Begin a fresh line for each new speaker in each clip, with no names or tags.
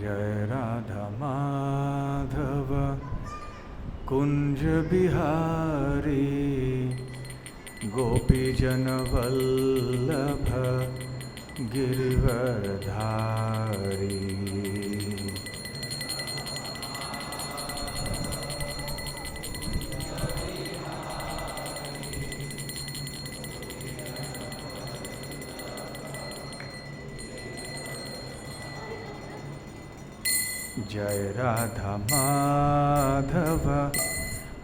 जय राधा माधव कुंज बिहारी गोपीजन वल्लभ गिरिवरधारी। जय राधा माधव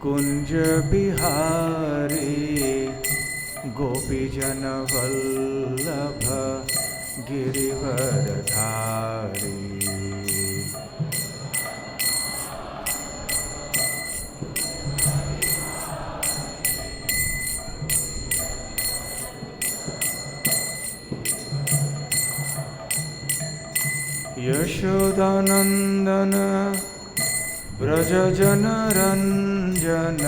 कुंज बिहारी गोपीजन वल्लभ गिरिवरधारी। यशोदानंदन व्रज जन रंजन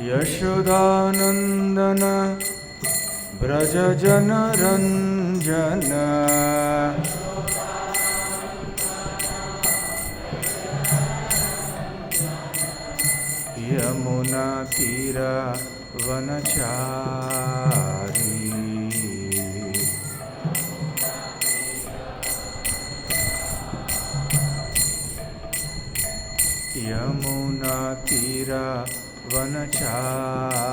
यशोदानंदन व्रज जन रंजन यमुना तीरा वनचारी। यमुना तीरा वनचारी।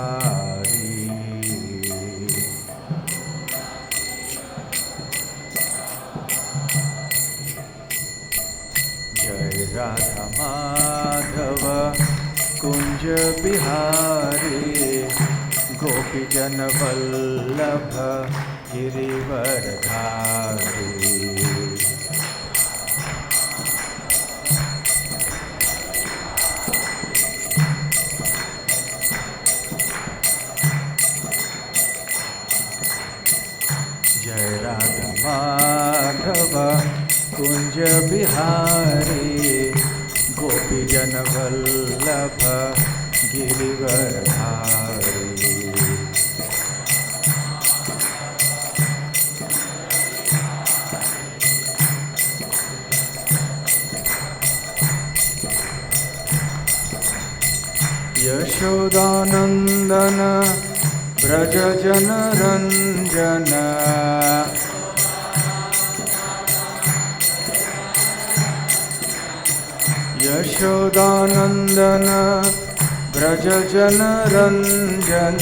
जय राधा माधव कुंज बिहारी गोपीजन वल्लभ गिरिवरधारी। जय राधा माधव कुंज बिहारी गोपीजन वल्लभ गिरिवरधारी। यशोदानंदन व्रज जन रंजन यशोदानंदन व्रज जन रंजन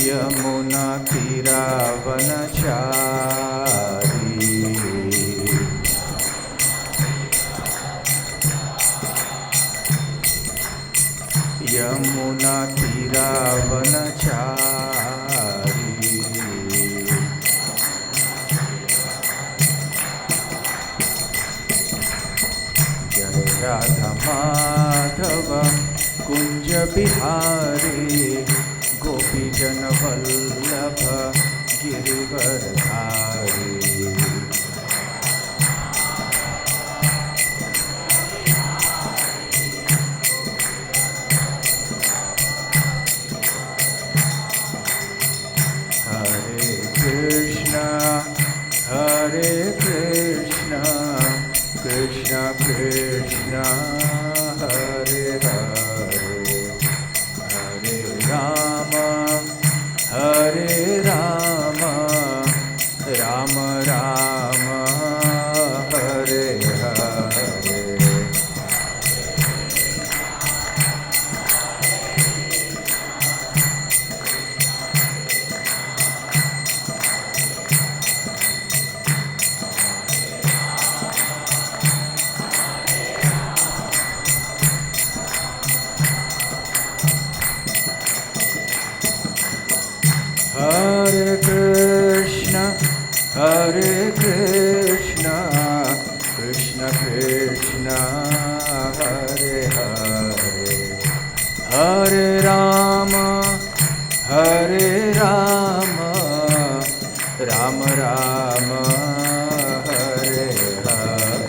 यमुना तीरा वनचारी। यमुना तीरा वनचारी। जय Radha Madhav Kunj Bihari गोपीजन Vallabh Girivardhari. Hare Krishna, Krishna Krishna, Hare Hare, Hare Rama, Hare Rama, Rama Rama, Hare Hare. Hare Krishna, Hare Krishna, Krishna Krishna, Hare Hare, Hare Rama, Hare Rama, Rama Rama, Hare Hare.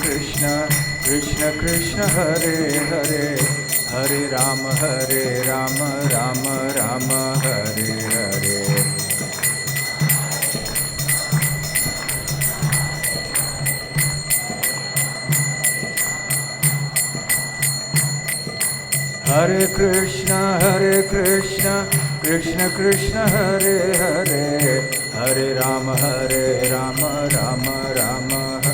Krishna Krishna Krishna Hare Hare Hare Ram Ram Ram Hare Hare Hare Krishna Krishna Krishna Hare Hare Hare Ram Ram Ram Hare Hare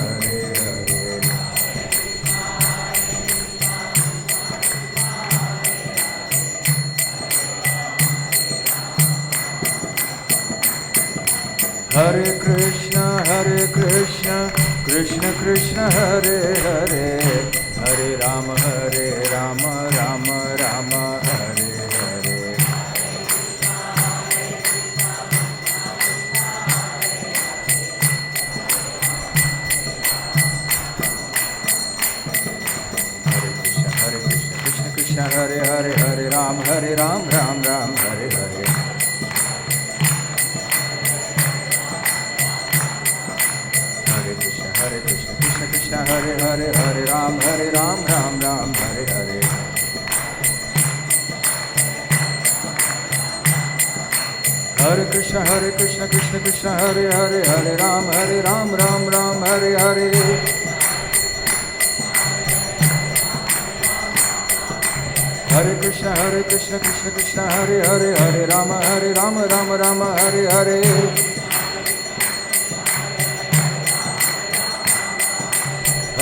Hare Krishna Krishna Krishna Hare Hare Hare Ram Ram Ram Hare Hare Hare Krishna Krishna Hare Hare Hare Ram Ram Ram Hare Hare Hare Krishna Krishna Hare Hare Ram Ram Ram Hare Hare Hare Krishna Krishna Hare Hare Ram Ram Ram Hare Hare Hare Krishna Krishna Hare Hare Ram Ram Ram Hare Hare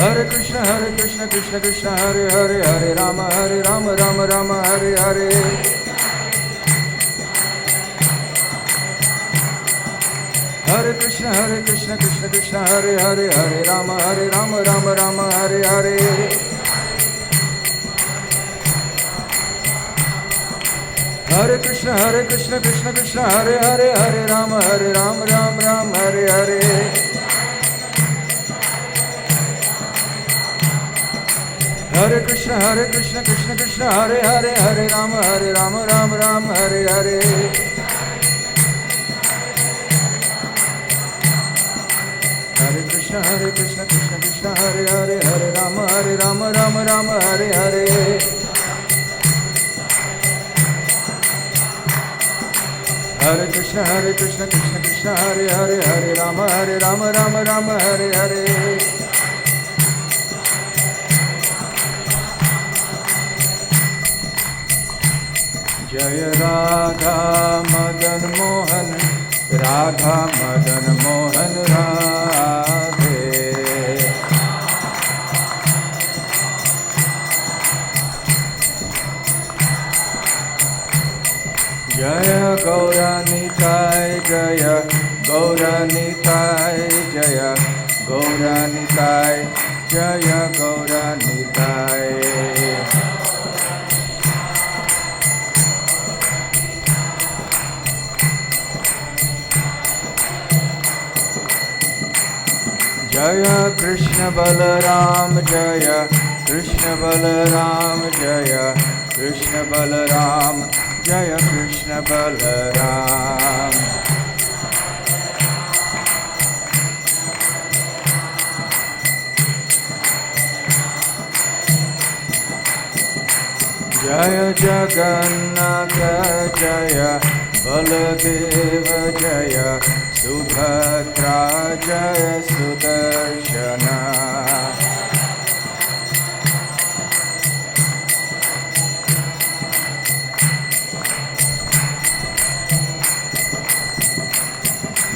Hare Krishna Krishna हरे राम राम राम हरे हरे हरे कृष्ण कृष्ण हरे राम राम राम हरे हरे हरे कृष्ण कृष्ण हरे राम राम राम हरे हरे हरे कृष्ण कृष्ण हरे राम राम राम हरे हरे हरे कृष्ण कृष्ण हरे राम राम राम हरे हरे हरे कृष्ण कृष्ण हरे राम राम राम हरे हरे जय राधा मदन मोहन राधा मदन मोहन राधे जय गौरानिताय जय गौरानिताय जय गौरानिताय जय गौरानिताय जय कृष्ण बलराम जय कृष्ण बलराम जय कृष्ण बलराम जय कृष्ण बलराम जय जगन्नाथ जय बलदेव जय सुभद्रा जय सुदर्शना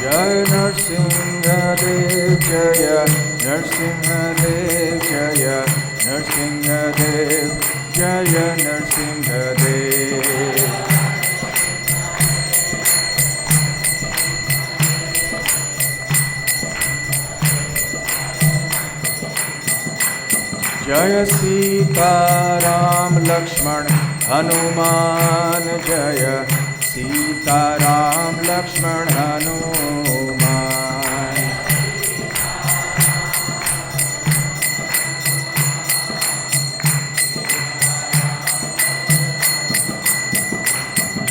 जय नरसिंहदेव जय नरसिंहदेव जय नरसिंहदेव जय नरसिंहदेव जय सीताराम लक्ष्मण हनुमान जय सीताराम लक्ष्मण हनुमान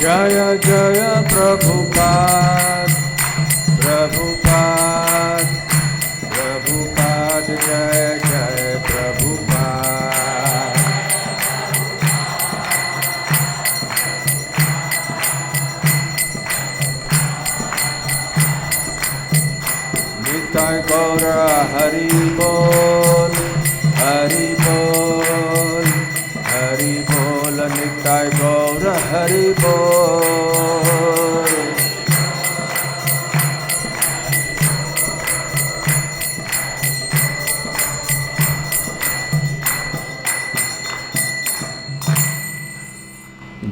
जय जय प्रभुपाद प्रभुपाद प्रभुपाद जय जय निताय गौर हरि बोल, हरि बोल, हरि बोल निताय गौर हरि बोल।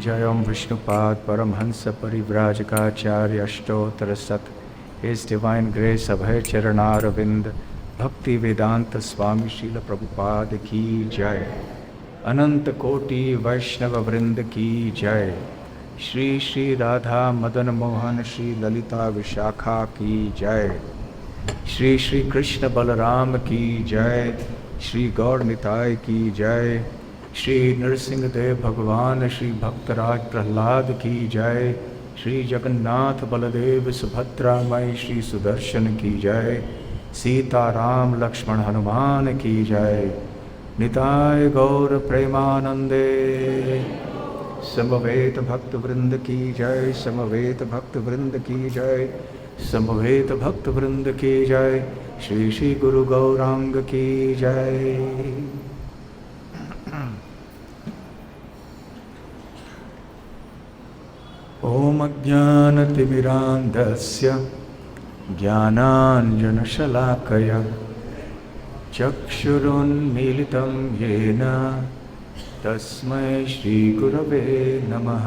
जय ओम विष्णुपाद परमहंस परिव्राजकाचार्य अष्टोत्तर शत। His Divine Grace अभय चरणारविंद भक्ति वेदांत स्वामी श्रील प्रभुपाद की जय। अनंत कोटि वैष्णव वृंद की जय। श्री श्री राधा मदन मोहन श्री ललिता विशाखा की जय। श्री श्री कृष्ण बलराम की जय। श्री गौर निताय की जय। श्री नरसिंहदेव भगवान श्री भक्तराज प्रहलाद की जय। श्री जगन्नाथ बलदेव सुभद्रा मई श्री सुदर्शन की जय। सीताराम लक्ष्मण हनुमान की जय। निताय गौर प्रेमानंदे। समवेत भक्त वृंद की जय। समवेत भक्त वृंद की जय। समवेत भक्त वृंद की जय। श्री श्री गुरु गौरांग की जय। ओम अज्ञानतिमिरान्धस्य ज्ञानाञ्जनशलाकया चक्षुरुन्मीलितं येन तस्मै श्रीगुरवे नमः।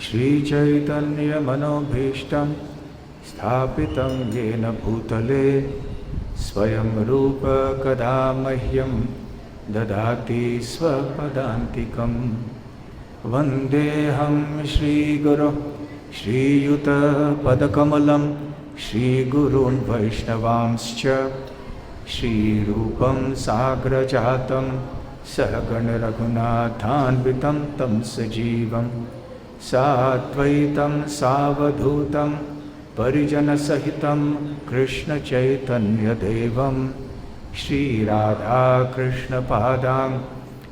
श्रीचैतन्यमनोभीष्टं स्थापितं येन भूतले स्वयं रूप कदा मह्यं ददाति स्वपदान्तिकम्। वन्देऽहं श्रीगुरो श्रीयुतपदकमलं श्रीगुरून् वैष्णवांश्च श्रीरूपं साग्रजातं सहगणरघुनाथान्वितं तं सजीवं साद्वैतं सावधूतं परिजनसहितं कृष्णचैतन्यदेवं श्रीराधाकृष्णपादां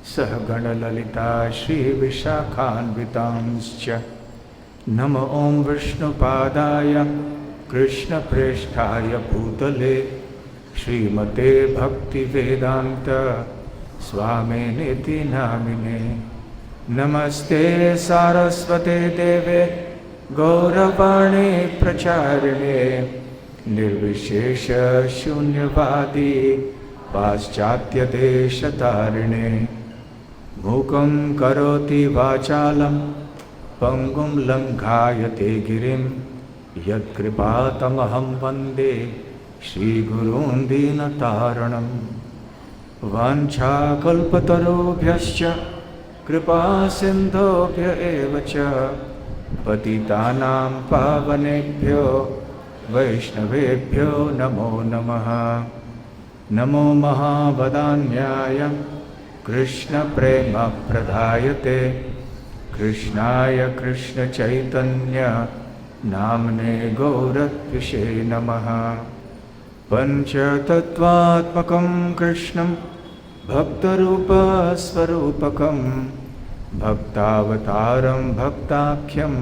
सहगणललिता श्रीविशाखान्वितांश्च। नमो ॐ विष्णुपादाय कृष्णप्रेष्ठाय भूतले श्रीमते भक्तिवेदान्त स्वामिनेति नामिने। नमस्ते सारस्वते देवे गौरवाणी प्रचारिणे निर्विशेष शून्यवादी पाश्चात्यदेशतारिणे। मूकं करोति वाचालं पंगुं लङ्घायते गिरिं यत्कृपातमहं वन्दे श्रीगुरून् दीनतारणं। वाञ्छाकल्पतरुभ्यश्च कृपासिन्धुभ्य एव च पतितानां पावनेभ्यो वैष्णवेभ्यो नमो नमः। नमो महावदान्याय कृष्णप्रेमप्रदायते कृष्णाय कृष्णचैतन्य नाम्ने गौरत्विषे नमः। पञ्चतत्त्वात्मकं कृष्णं भक्तरूपस्वरूपकं भक्तावतारं भक्ताख्यं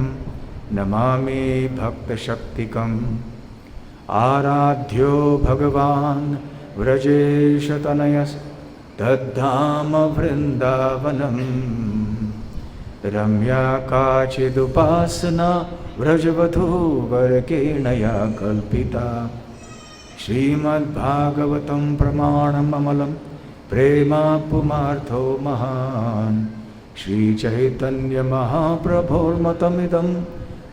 नमामि भक्तशक्तिकम्। आराध्यो भगवान् व्रजेशतनयः तद्धाम वृन्दावनम्। रम्या काचिदुपासना व्रजवधूवरकेणया कल्पिता। श्रीमद्भागवतं प्रमाणममलं प्रेमापुमार्थो महान्। श्रीचैतन्यमहाप्रभोर्मतमिदं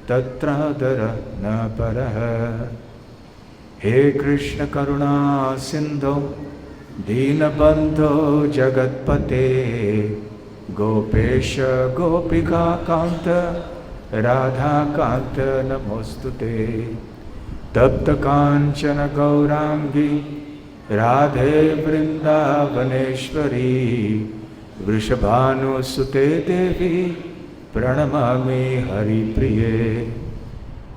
तत्रादर न परः। हे कृष्ण करुणा सिन्धो दीनबन्धो जगत्पते गोपेश गोपिका कान्त राधाकान्त नमोस्तुते। तप्त कांचन गौरांगी राधे वृंदावनेश्वरी वृषभानुसुते देवी प्रणमामि हरिप्रिये।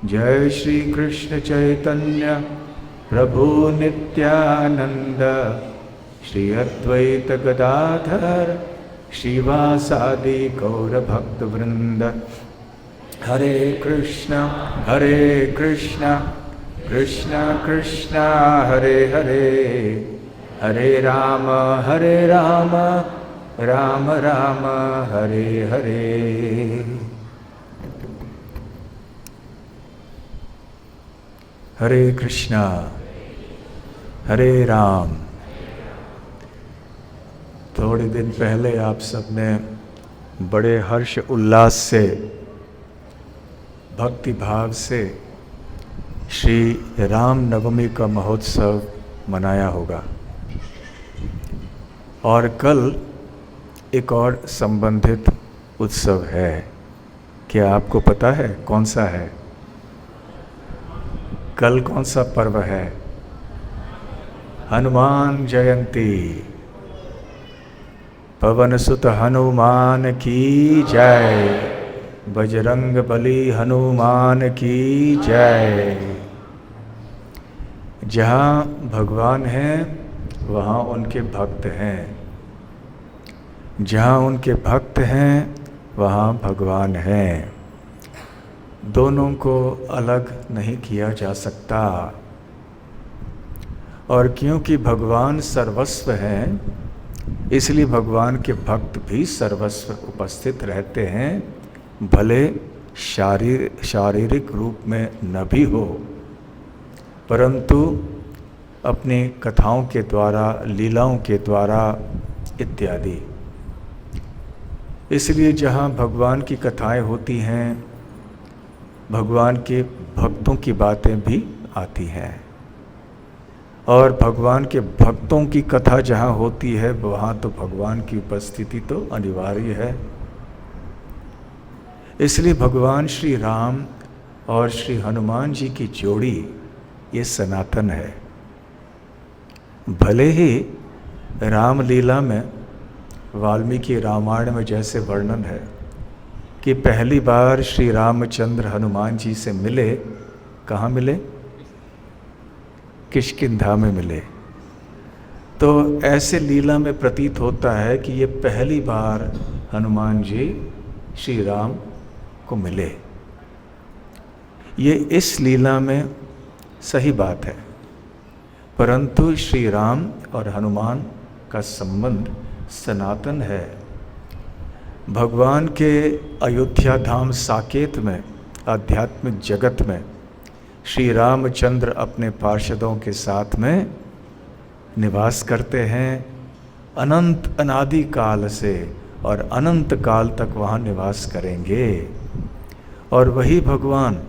जय श्री कृष्ण चैतन्य प्रभु नित्यानंद श्री अद्वैत गदाधर श्रीवासादि गौर भक्त वृंद। हरे कृष्ण कृष्ण कृष्ण हरे हरे, हरे राम राम राम हरे हरे। हरे कृष्णा हरे राम। थोड़े दिन पहले आप सब ने बड़े हर्ष उल्लास से, भक्ति भाव से श्री राम नवमी का महोत्सव मनाया होगा। और कल एक और संबंधित उत्सव है। क्या आपको पता है कौन सा है? कल कौन सा पर्व है? हनुमान जयंती। पवन सुत हनुमान की जय, बजरंग बली हनुमान की जय। जहाँ भगवान हैं वहाँ उनके भक्त हैं, जहाँ उनके भक्त हैं वहाँ भगवान हैं। दोनों को अलग नहीं किया जा सकता। और क्योंकि भगवान सर्वस्व हैं, इसलिए भगवान के भक्त भी सर्वस्व उपस्थित रहते हैं, भले शारीरिक रूप में न भी हो, परंतु अपनी कथाओं के द्वारा, लीलाओं के द्वारा इत्यादि। इसलिए जहाँ भगवान की कथाएं होती हैं, भगवान के भक्तों की बातें भी आती हैं। और भगवान के भक्तों की कथा जहाँ होती है, वहाँ तो भगवान की उपस्थिति तो अनिवार्य है। इसलिए भगवान श्री राम और श्री हनुमान जी की जोड़ी ये सनातन है। भले ही रामलीला में, वाल्मीकि रामायण में जैसे वर्णन है कि पहली बार श्री रामचंद्र हनुमान जी से मिले, कहाँ मिले? किष्किंधा में मिले। तो ऐसे लीला में प्रतीत होता है कि ये पहली बार हनुमान जी श्री राम को मिले। ये इस लीला में सही बात है, परंतु श्री राम और हनुमान का संबंध सनातन है। भगवान के अयोध्या धाम साकेत में, आध्यात्मिक जगत में श्री रामचंद्र अपने पार्षदों के साथ में निवास करते हैं, अनंत अनादि काल से, और अनंत काल तक वहाँ निवास करेंगे। और वही भगवान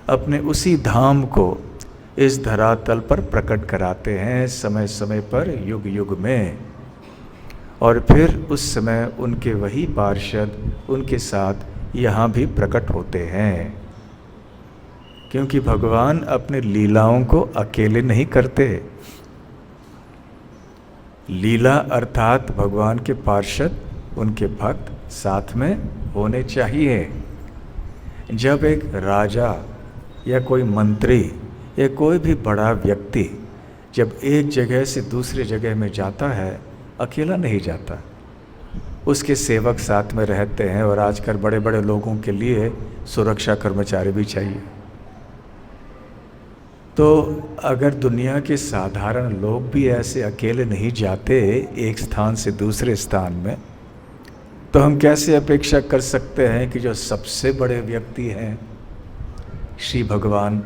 अपने उसी धाम को इस धरातल पर प्रकट कराते हैं, समय समय पर, युग युग में। और फिर उस समय उनके वही पार्षद उनके साथ यहाँ भी प्रकट होते हैं, क्योंकि भगवान अपने लीलाओं को अकेले नहीं करते। लीला अर्थात भगवान के पार्षद, उनके भक्त साथ में होने चाहिए। जब एक राजा या कोई मंत्री या कोई भी बड़ा व्यक्ति जब एक जगह से दूसरी जगह में जाता है, अकेला नहीं जाता, उसके सेवक साथ में रहते हैं। और आजकल बड़े बड़े लोगों के लिए सुरक्षा कर्मचारी भी चाहिए। तो अगर दुनिया के साधारण लोग भी ऐसे अकेले नहीं जाते एक स्थान से दूसरे स्थान में, तो हम कैसे अपेक्षा कर सकते हैं कि जो सबसे बड़े व्यक्ति हैं श्री भगवान,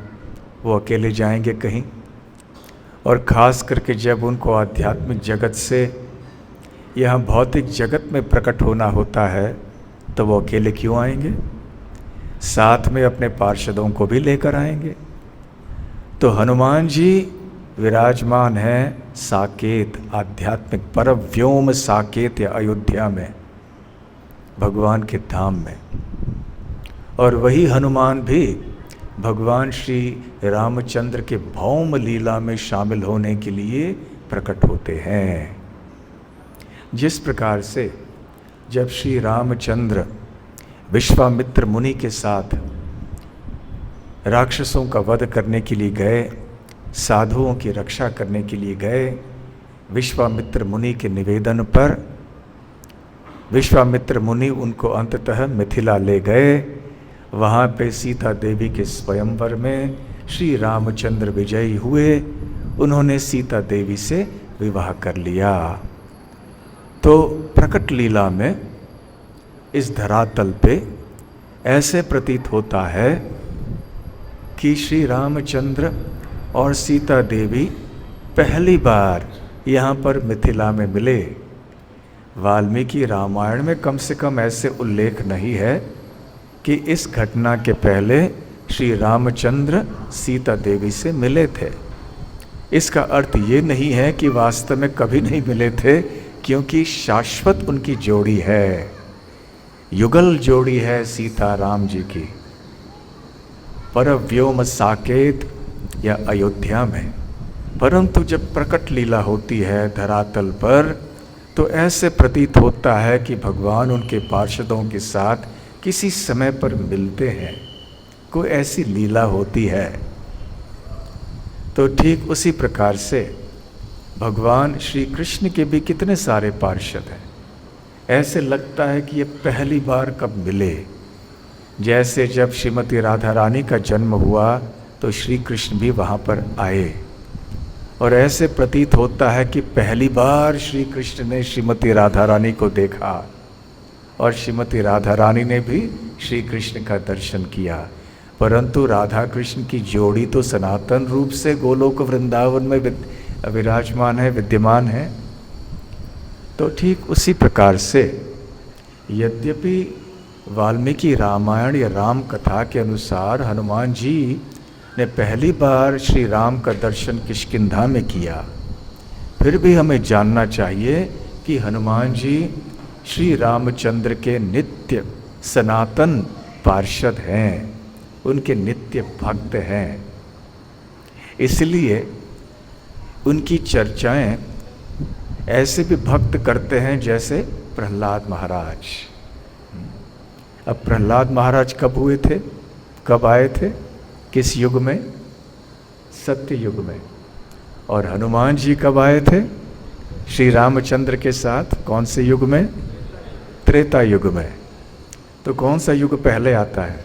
वो अकेले जाएंगे कहीं? और ख़ास करके जब उनको आध्यात्मिक जगत से यहाँ भौतिक जगत में प्रकट होना होता है, तो वो अकेले क्यों आएंगे? साथ में अपने पार्षदों को भी लेकर आएंगे। तो हनुमान जी विराजमान हैं साकेत, आध्यात्मिक परव्योम साकेत या अयोध्या में, भगवान के धाम में। और वही हनुमान भी भगवान श्री रामचंद्र के भौम लीला में शामिल होने के लिए प्रकट होते हैं। जिस प्रकार से जब श्री रामचंद्र विश्वामित्र मुनि के साथ राक्षसों का वध करने के लिए गए, साधुओं की रक्षा करने के लिए गए, विश्वामित्र मुनि के निवेदन पर विश्वामित्र मुनि उनको अंततः मिथिला ले गए। वहाँ पे सीता देवी के स्वयंवर में श्री रामचंद्र विजयी हुए, उन्होंने सीता देवी से विवाह कर लिया। तो प्रकट लीला में इस धरातल पे ऐसे प्रतीत होता है कि श्री रामचंद्र और सीता देवी पहली बार यहाँ पर मिथिला में मिले। वाल्मीकि रामायण में कम से कम ऐसे उल्लेख नहीं है कि इस घटना के पहले श्री रामचंद्र सीता देवी से मिले थे। इसका अर्थ ये नहीं है कि वास्तव में कभी नहीं मिले थे, क्योंकि शाश्वत उनकी जोड़ी है, युगल जोड़ी है सीता राम जी की, परव्योम साकेत या अयोध्या में। परंतु जब प्रकट लीला होती है धरातल पर, तो ऐसे प्रतीत होता है कि भगवान उनके पार्षदों के साथ किसी समय पर मिलते हैं, कोई ऐसी लीला होती है। तो ठीक उसी प्रकार से भगवान श्री कृष्ण के भी कितने सारे पार्षद हैं। ऐसे लगता है कि ये पहली बार कब मिले। जैसे जब श्रीमती राधा रानी का जन्म हुआ तो श्री कृष्ण भी वहाँ पर आए, और ऐसे प्रतीत होता है कि पहली बार श्री कृष्ण ने श्रीमती राधा रानी को देखा और श्रीमती राधा रानी ने भी श्री कृष्ण का दर्शन किया। परंतु राधा कृष्ण की जोड़ी तो सनातन रूप से गोलोक वृंदावन में विराजमान है, विद्यमान है। तो ठीक उसी प्रकार से यद्यपि वाल्मीकि रामायण या राम कथा के अनुसार हनुमान जी ने पहली बार श्री राम का दर्शन किष्किंधा में किया, फिर भी हमें जानना चाहिए कि हनुमान जी श्री रामचंद्र के नित्य सनातन पार्षद हैं, उनके नित्य भक्त हैं। इसलिए उनकी चर्चाएं ऐसे भी भक्त करते हैं जैसे प्रहलाद महाराज। अब प्रहलाद महाराज कब हुए थे, कब आए थे, किस युग में? सत्य युग में। और हनुमान जी कब आए थे श्री रामचंद्र के साथ? कौन से युग में? त्रेता युग में। तो कौन सा युग पहले आता है?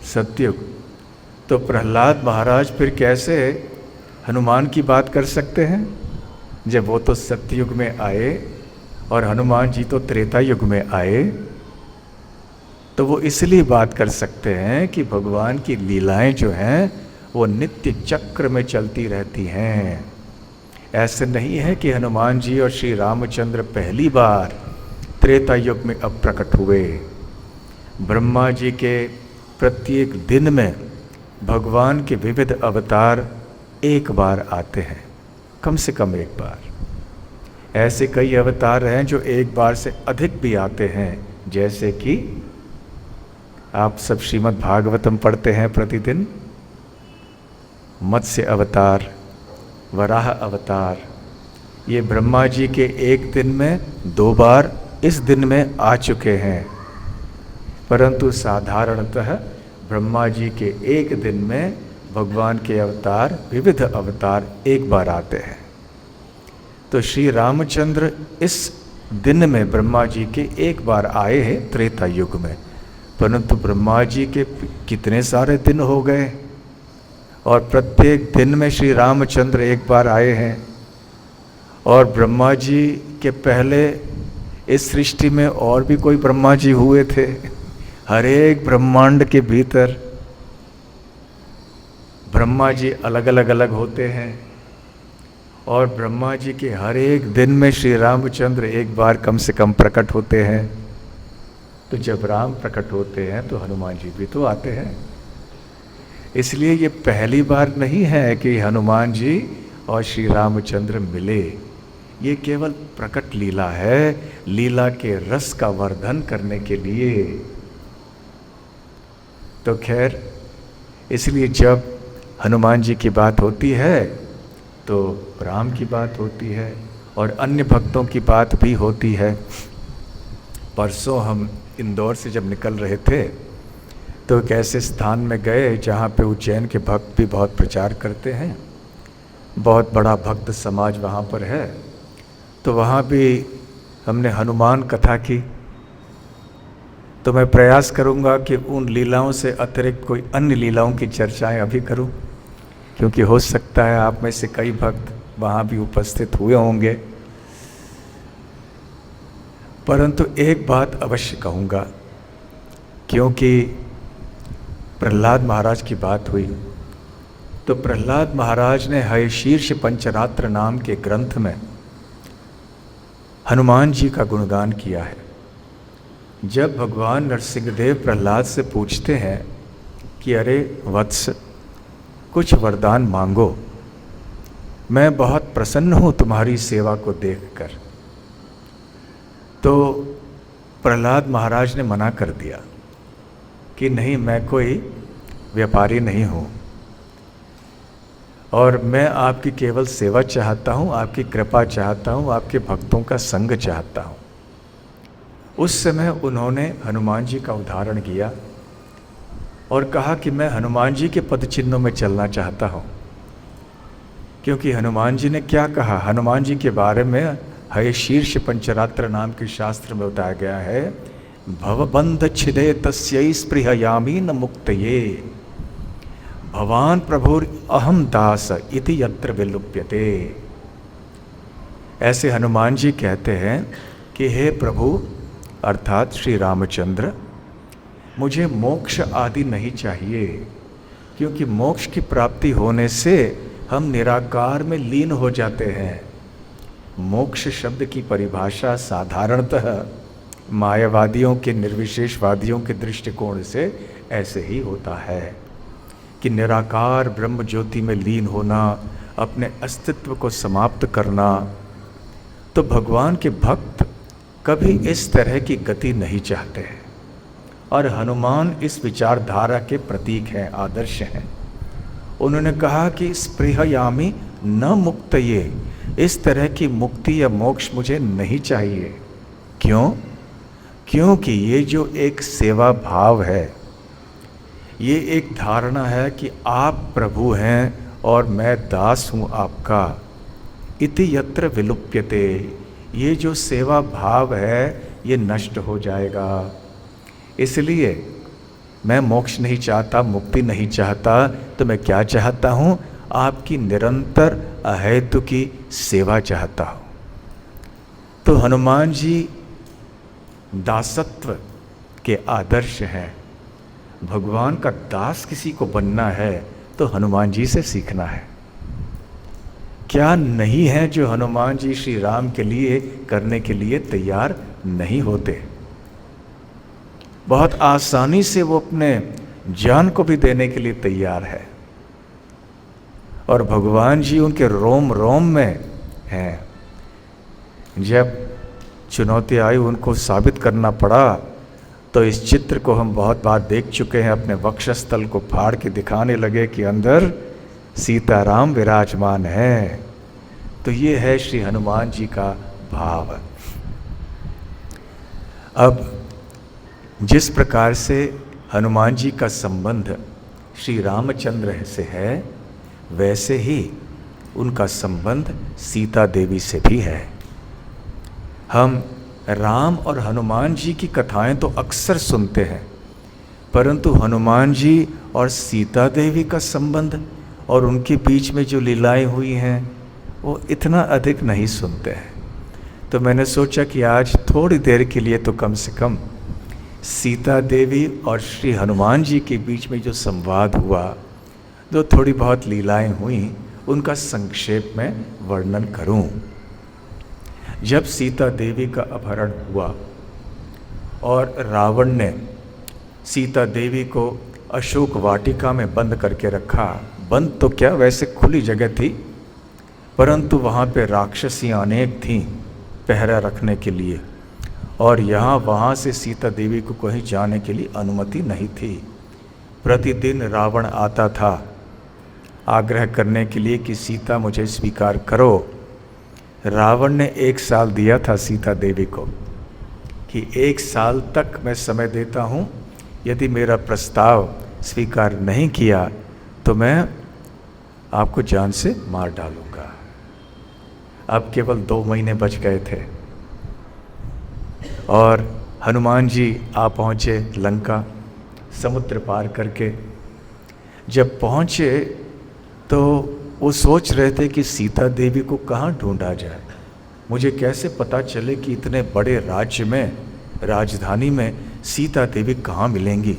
सतयुग। तो प्रहलाद महाराज फिर कैसे हनुमान की बात कर सकते हैं, जब वो तो सत्ययुग में आए और हनुमान जी तो त्रेता युग में आए? तो वो इसलिए बात कर सकते हैं कि भगवान की लीलाएं जो हैं वो नित्य चक्र में चलती रहती हैं। ऐसे नहीं है कि हनुमान जी और श्री रामचंद्र पहली बार त्रेता युग में अब प्रकट हुए। ब्रह्मा जी के प्रत्येक दिन में भगवान के विविध अवतार एक बार आते हैं, कम से कम एक बार। ऐसे कई अवतार हैं जो एक बार से अधिक भी आते हैं, जैसे कि आप सब श्रीमद् भागवतम पढ़ते हैं प्रतिदिन। मत्स्य अवतार, वराह अवतार, ये ब्रह्मा जी के एक दिन में 2 बार इस दिन में आ चुके हैं। परंतु साधारणतः ब्रह्मा जी के एक दिन में भगवान के अवतार, विविध अवतार एक बार आते हैं। तो श्री रामचंद्र इस दिन में ब्रह्मा जी के एक बार आए हैं त्रेता युग में। परंतु ब्रह्मा जी के कितने सारे दिन हो गए, और प्रत्येक दिन में श्री रामचंद्र एक बार आए हैं। और ब्रह्मा जी के पहले इस सृष्टि में और भी कोई ब्रह्मा जी हुए थे। हर एक ब्रह्मांड के भीतर ब्रह्मा जी अलग अलग होते हैं, और ब्रह्मा जी के हर एक दिन में श्री रामचंद्र एक बार कम से कम प्रकट होते हैं। तो जब राम प्रकट होते हैं तो हनुमान जी भी तो आते हैं। इसलिए ये पहली बार नहीं है कि हनुमान जी और श्री रामचंद्र मिले। ये केवल प्रकट लीला है, लीला के रस का वर्धन करने के लिए। तो खैर, इसलिए जब हनुमान जी की बात होती है तो राम की बात होती है, और अन्य भक्तों की बात भी होती है। परसों हम इंदौर से जब निकल रहे थे तो एक ऐसे स्थान में गए जहाँ पे उज्जैन के भक्त भी बहुत प्रचार करते हैं, बहुत बड़ा भक्त समाज वहाँ पर है। तो वहाँ भी हमने हनुमान कथा की। तो मैं प्रयास करूंगा कि उन लीलाओं से अतिरिक्त कोई अन्य लीलाओं की चर्चाएं अभी करूं, क्योंकि हो सकता है आप में से कई भक्त वहाँ भी उपस्थित हुए होंगे। परंतु एक बात अवश्य कहूँगा, क्योंकि प्रहलाद महाराज की बात हुई, तो प्रहलाद महाराज ने हयशीर्ष पंचरात्र नाम के ग्रंथ में हनुमान जी का गुणगान किया है। जब भगवान नरसिंहदेव प्रहलाद से पूछते हैं कि अरे वत्स, कुछ वरदान मांगो, मैं बहुत प्रसन्न हूँ तुम्हारी सेवा को देखकर, तो प्रहलाद महाराज ने मना कर दिया कि नहीं, मैं कोई व्यापारी नहीं हूँ और मैं आपकी केवल सेवा चाहता हूँ, आपकी कृपा चाहता हूँ, आपके भक्तों का संग चाहता हूँ। उस समय उन्होंने हनुमान जी का उदाहरण किया और कहा कि मैं हनुमान जी के पद चिन्हों में चलना चाहता हूँ। क्योंकि हनुमान जी ने क्या कहा, हनुमान जी के बारे में हयशीर्ष पंचरात्र नाम के शास्त्र में बताया गया है, भवबंध छिदे तस्यै स्पृहयामी न मुक्तये, भवान प्रभुर अहम दास इति यत्र विलुप्यते। ऐसे हनुमान जी कहते हैं कि हे प्रभु अर्थात श्री रामचंद्र, मुझे मोक्ष आदि नहीं चाहिए, क्योंकि मोक्ष की प्राप्ति होने से हम निराकार में लीन हो जाते हैं। मोक्ष शब्द की परिभाषा साधारणतः मायावादियों के, निर्विशेषवादियों के दृष्टिकोण से ऐसे ही होता है कि निराकार ब्रह्म ज्योति में लीन होना, अपने अस्तित्व को समाप्त करना। तो भगवान के भक्त कभी इस तरह की गति नहीं चाहते हैं, और हनुमान इस विचारधारा के प्रतीक हैं, आदर्श हैं। उन्होंने कहा कि स्पृहयामी न मुक्तये, इस तरह की मुक्ति या मोक्ष मुझे नहीं चाहिए। क्यों? क्योंकि ये जो एक सेवा भाव है, ये एक धारणा है कि आप प्रभु हैं और मैं दास हूँ आपका, इति यत्र विलुप्यते, ये जो सेवा भाव है ये नष्ट हो जाएगा। इसलिए मैं मोक्ष नहीं चाहता, मुक्ति नहीं चाहता, तो मैं क्या चाहता हूँ? आपकी निरंतर अहेतु की सेवा चाहता हूँ। तो हनुमान जी दासत्व के आदर्श हैं। भगवान का दास किसी को बनना है तो हनुमान जी से सीखना है। क्या नहीं है जो हनुमान जी श्री राम के लिए करने के लिए तैयार नहीं होते। बहुत आसानी से वो अपने जान को भी देने के लिए तैयार है, और भगवान जी उनके रोम रोम में हैं। जब चुनौती आई, उनको साबित करना पड़ा, तो इस चित्र को हम बहुत बार देख चुके हैं। अपने वक्षस्थल को फाड़ के दिखाने लगे कि अंदर सीताराम विराजमान है। तो ये है श्री हनुमान जी का भाव। अब जिस प्रकार से हनुमान जी का संबंध श्री रामचंद्र से है, वैसे ही उनका संबंध सीता देवी से भी है। हम राम और हनुमान जी की कथाएं तो अक्सर सुनते हैं, परंतु हनुमान जी और सीता देवी का संबंध और उनके बीच में जो लीलाएं हुई हैं वो इतना अधिक नहीं सुनते हैं। तो मैंने सोचा कि आज थोड़ी देर के लिए तो कम से कम सीता देवी और श्री हनुमान जी के बीच में जो संवाद हुआ, जो थोड़ी बहुत लीलाएं हुई, उनका संक्षेप में वर्णन करूं। जब सीता देवी का अपहरण हुआ और रावण ने सीता देवी को अशोक वाटिका में बंद करके रखा, बंद तो क्या, वैसे खुली जगह थी, परंतु वहाँ पे राक्षसियाँ अनेक थीं पहरा रखने के लिए, और यहाँ वहाँ से सीता देवी को कहीं जाने के लिए अनुमति नहीं थी। प्रतिदिन रावण आता था आग्रह करने के लिए कि सीता मुझे स्वीकार करो। रावण ने 1 साल दिया था सीता देवी को कि 1 साल तक मैं समय देता हूँ, यदि मेरा प्रस्ताव स्वीकार नहीं किया तो मैं आपको जान से मार डालूँगा। अब केवल 2 महीने बच गए थे और हनुमान जी आ पहुँचे लंका समुद्र पार करके। जब पहुँचे तो वो सोच रहे थे कि सीता देवी को कहाँ ढूंढा जाए, मुझे कैसे पता चले कि इतने बड़े राज्य में, राजधानी में सीता देवी कहाँ मिलेंगी।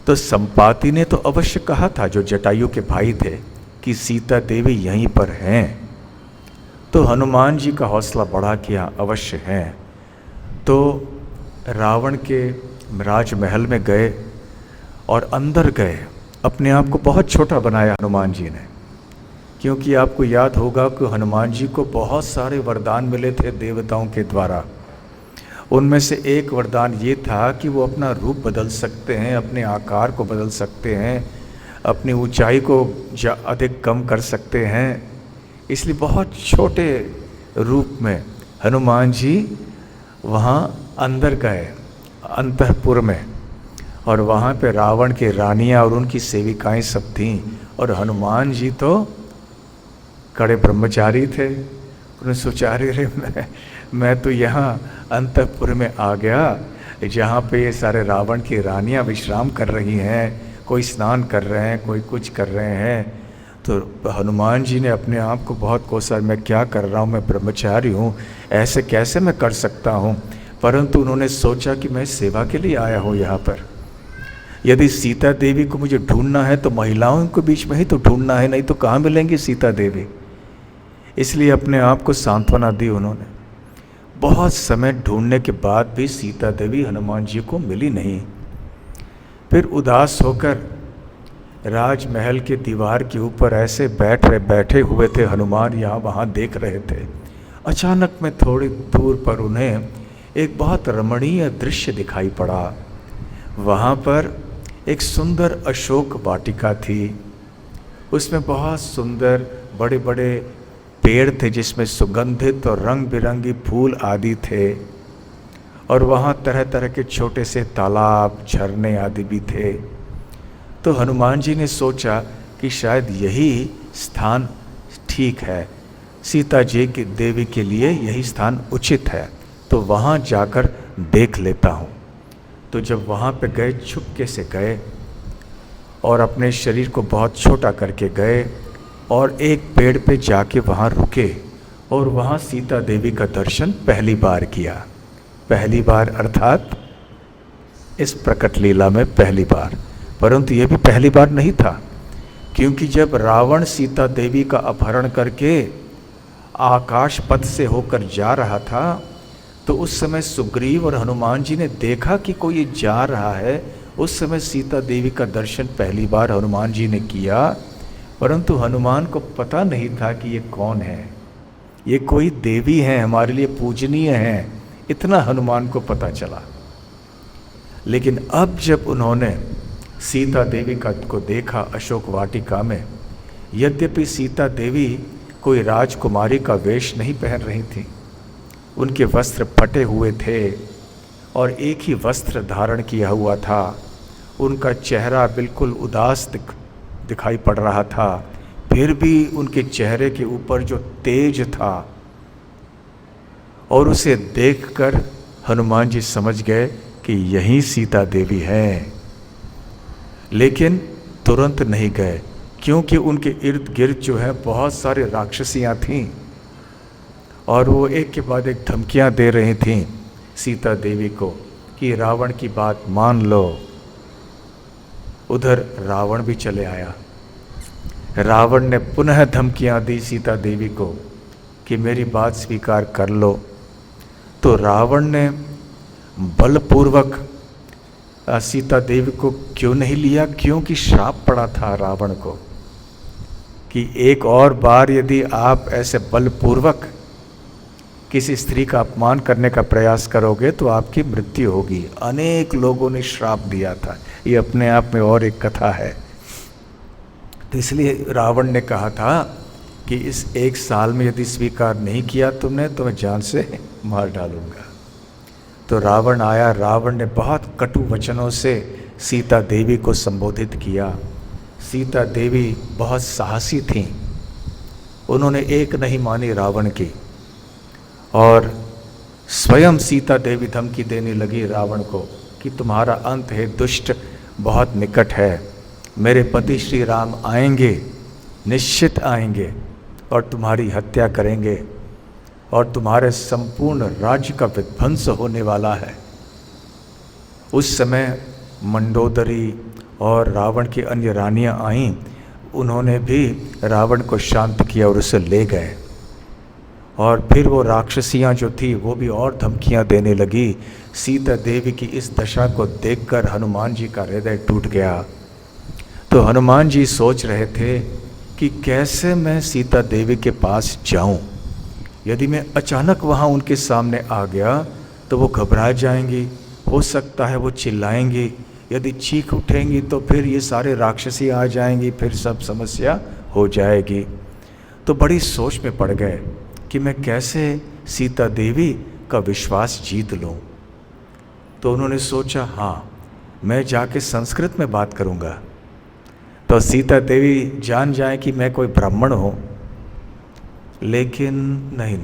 तो संपाति ने तो अवश्य कहा था, जो जटायु के भाई थे, कि सीता देवी यहीं पर हैं। तो हनुमान जी का हौसला बढ़ा किया अवश्य हैं। तो रावण के राजमहल में गए और अंदर गए, अपने आप को बहुत छोटा बनाया हनुमान जी ने, क्योंकि आपको याद होगा कि हनुमान जी को बहुत सारे वरदान मिले थे देवताओं के द्वारा। उनमें से एक वरदान ये था कि वो अपना रूप बदल सकते हैं, अपने आकार को बदल सकते हैं, अपनी ऊंचाई को अधिक कम कर सकते हैं। इसलिए बहुत छोटे रूप में हनुमान जी वहाँ अंदर गए अंतःपुर में, और वहाँ पे रावण की रानियाँ और उनकी सेविकाएं सब थीं, और हनुमान जी तो कड़े ब्रह्मचारी थे। उन्होंने सोचा अरे मैं तो यहाँ अंतःपुर में आ गया, जहाँ पे ये सारे रावण की रानियाँ विश्राम कर रही हैं, कोई स्नान कर रहे हैं, कोई कुछ कर रहे हैं। तो हनुमान जी ने अपने आप को बहुत कोसा, मैं क्या कर रहा हूँ, मैं ब्रह्मचारी हूँ, ऐसे कैसे मैं कर सकता हूँ। परंतु उन्होंने सोचा कि मैं सेवा के लिए आया हूँ यहाँ पर। यदि सीता देवी को मुझे ढूंढना है तो महिलाओं के बीच में ही तो ढूंढना है, नहीं तो कहाँ मिलेंगी सीता देवी। इसलिए अपने आप को सांत्वना दी उन्होंने। बहुत समय ढूंढने के बाद भी सीता देवी हनुमान जी को मिली नहीं। फिर उदास होकर राजमहल के दीवार के ऊपर ऐसे बैठे हुए थे हनुमान, यहाँ वहाँ देख रहे थे। अचानक में थोड़ी दूर पर उन्हें एक बहुत रमणीय दृश्य दिखाई पड़ा। वहाँ पर एक सुंदर अशोक वाटिका थी, उसमें बहुत सुंदर बड़े बड़े पेड़ थे जिसमें सुगंधित और रंग बिरंगी फूल आदि थे, और वहाँ तरह तरह के छोटे से तालाब, झरने आदि भी थे। तो हनुमान जी ने सोचा कि शायद यही स्थान ठीक है, सीता जी की देवी के लिए यही स्थान उचित है, तो वहाँ जाकर देख लेता हूँ। तो जब वहाँ पे गए, छुपके से गए और अपने शरीर को बहुत छोटा करके गए और एक पेड़ पे जाके वहाँ रुके, और वहाँ सीता देवी का दर्शन पहली बार किया। पहली बार अर्थात इस प्रकट लीला में पहली बार। परंतु ये भी पहली बार नहीं था, क्योंकि जब रावण सीता देवी का अपहरण करके आकाश पथ से होकर जा रहा था, तो उस समय सुग्रीव और हनुमान जी ने देखा कि कोई जा रहा है। उस समय सीता देवी का दर्शन पहली बार हनुमान जी ने किया, परंतु हनुमान को पता नहीं था कि ये कौन है, ये कोई देवी हैं, हमारे लिए पूजनीय हैं, इतना हनुमान को पता चला। लेकिन अब जब उन्होंने सीता देवी को देखा अशोक वाटिका में, यद्यपि सीता देवी कोई राजकुमारी का वेश नहीं पहन रही थी, उनके वस्त्र फटे हुए थे और एक ही वस्त्र धारण किया हुआ था, उनका चेहरा बिल्कुल उदास दिखाई पड़ रहा था, फिर भी उनके चेहरे के ऊपर जो तेज था, और उसे देखकर हनुमान जी समझ गए कि यही सीता देवी है। लेकिन तुरंत नहीं गए, क्योंकि उनके इर्द गिर्द जो है बहुत सारे राक्षसियाँ थीं, और वो एक के बाद एक धमकियाँ दे रही थीं सीता देवी को कि रावण की बात मान लो। उधर रावण भी चले आया। रावण ने पुनः धमकियाँ दी सीता देवी को कि मेरी बात स्वीकार कर लो। तो रावण ने बलपूर्वक सीता देवी को क्यों नहीं लिया, क्योंकि श्राप पड़ा था रावण को कि एक और बार यदि आप ऐसे बलपूर्वक किसी स्त्री का अपमान करने का प्रयास करोगे तो आपकी मृत्यु होगी। अनेक लोगों ने श्राप दिया था, ये अपने आप में और एक कथा है। तो इसलिए रावण ने कहा था कि इस एक साल में यदि स्वीकार नहीं किया तुमने तो मैं जान से मार डालूंगा। तो रावण आया, रावण ने बहुत कटु वचनों से सीता देवी को संबोधित किया। सीता देवी बहुत साहसी थीं, उन्होंने एक नहीं मानी रावण की, और स्वयं सीता देवी धमकी देने लगी रावण को कि तुम्हारा अंत है दुष्ट बहुत निकट है, मेरे पति श्री राम आएंगे, निश्चित आएंगे और तुम्हारी हत्या करेंगे और तुम्हारे संपूर्ण राज्य का विध्वंस होने वाला है। उस समय मंडोदरी और रावण की अन्य रानियां आईं, उन्होंने भी रावण को शांत किया और उसे ले गए। और फिर वो राक्षसियां जो थी वो भी और धमकियां देने लगी। सीता देवी की इस दशा को देखकर हनुमान जी का हृदय टूट गया। तो हनुमान जी सोच रहे थे कि कैसे मैं सीता देवी के पास जाऊं। यदि मैं अचानक वहां उनके सामने आ गया तो वो घबरा जाएंगी, हो सकता है वो चिल्लाएंगी, यदि चीख उठेंगी तो फिर ये सारे राक्षसी आ जाएंगी, फिर सब समस्या हो जाएगी। तो बड़ी सोच में पड़ गए कि मैं कैसे सीता देवी का विश्वास जीत लूं। तो उन्होंने सोचा, हाँ मैं जाके संस्कृत में बात करूंगा तो सीता देवी जान जाए कि मैं कोई ब्राह्मण हूं। लेकिन नहीं,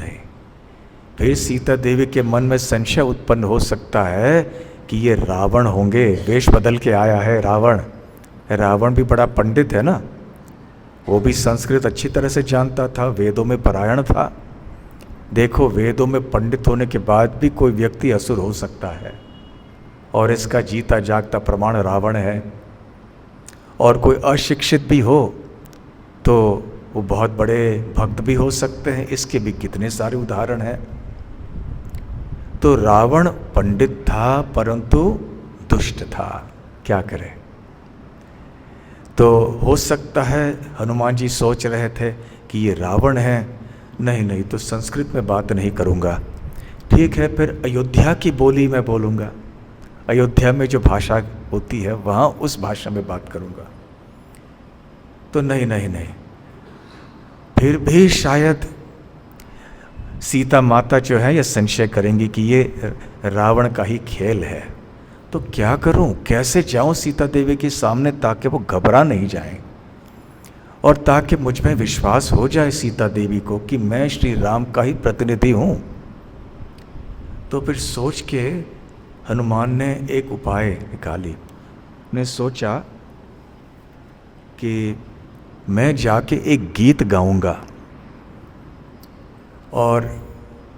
फिर सीता देवी के मन में संशय उत्पन्न हो सकता है कि ये रावण होंगे, वेश बदल के आया है रावण। रावण भी बड़ा पंडित है ना, वो भी संस्कृत अच्छी तरह से जानता था, वेदों में पारायण था। देखो, वेदों में पंडित होने के बाद भी कोई व्यक्ति असुर हो सकता है, और इसका जीता जागता प्रमाण रावण है। और कोई अशिक्षित भी हो तो वो बहुत बड़े भक्त भी हो सकते हैं, इसके भी कितने सारे उदाहरण हैं। तो रावण पंडित था परंतु दुष्ट था, क्या करें। तो हो सकता है हनुमान जी सोच रहे थे कि ये रावण है, नहीं तो संस्कृत में बात नहीं करूँगा, ठीक है फिर अयोध्या की बोली में बोलूँगा, अयोध्या में जो भाषा होती है वहाँ उस भाषा में बात करूँगा। तो नहीं, फिर भी शायद सीता माता जो है ये संशय करेंगी कि ये रावण का ही खेल है। तो क्या करूं, कैसे जाऊं सीता देवी के सामने ताकि वो घबरा नहीं जाएं और ताकि मुझ में विश्वास हो जाए सीता देवी को कि मैं श्री राम का ही प्रतिनिधि हूं। तो फिर सोच के हनुमान ने एक उपाय निकाली। ने सोचा कि मैं जाके एक गीत गाऊंगा और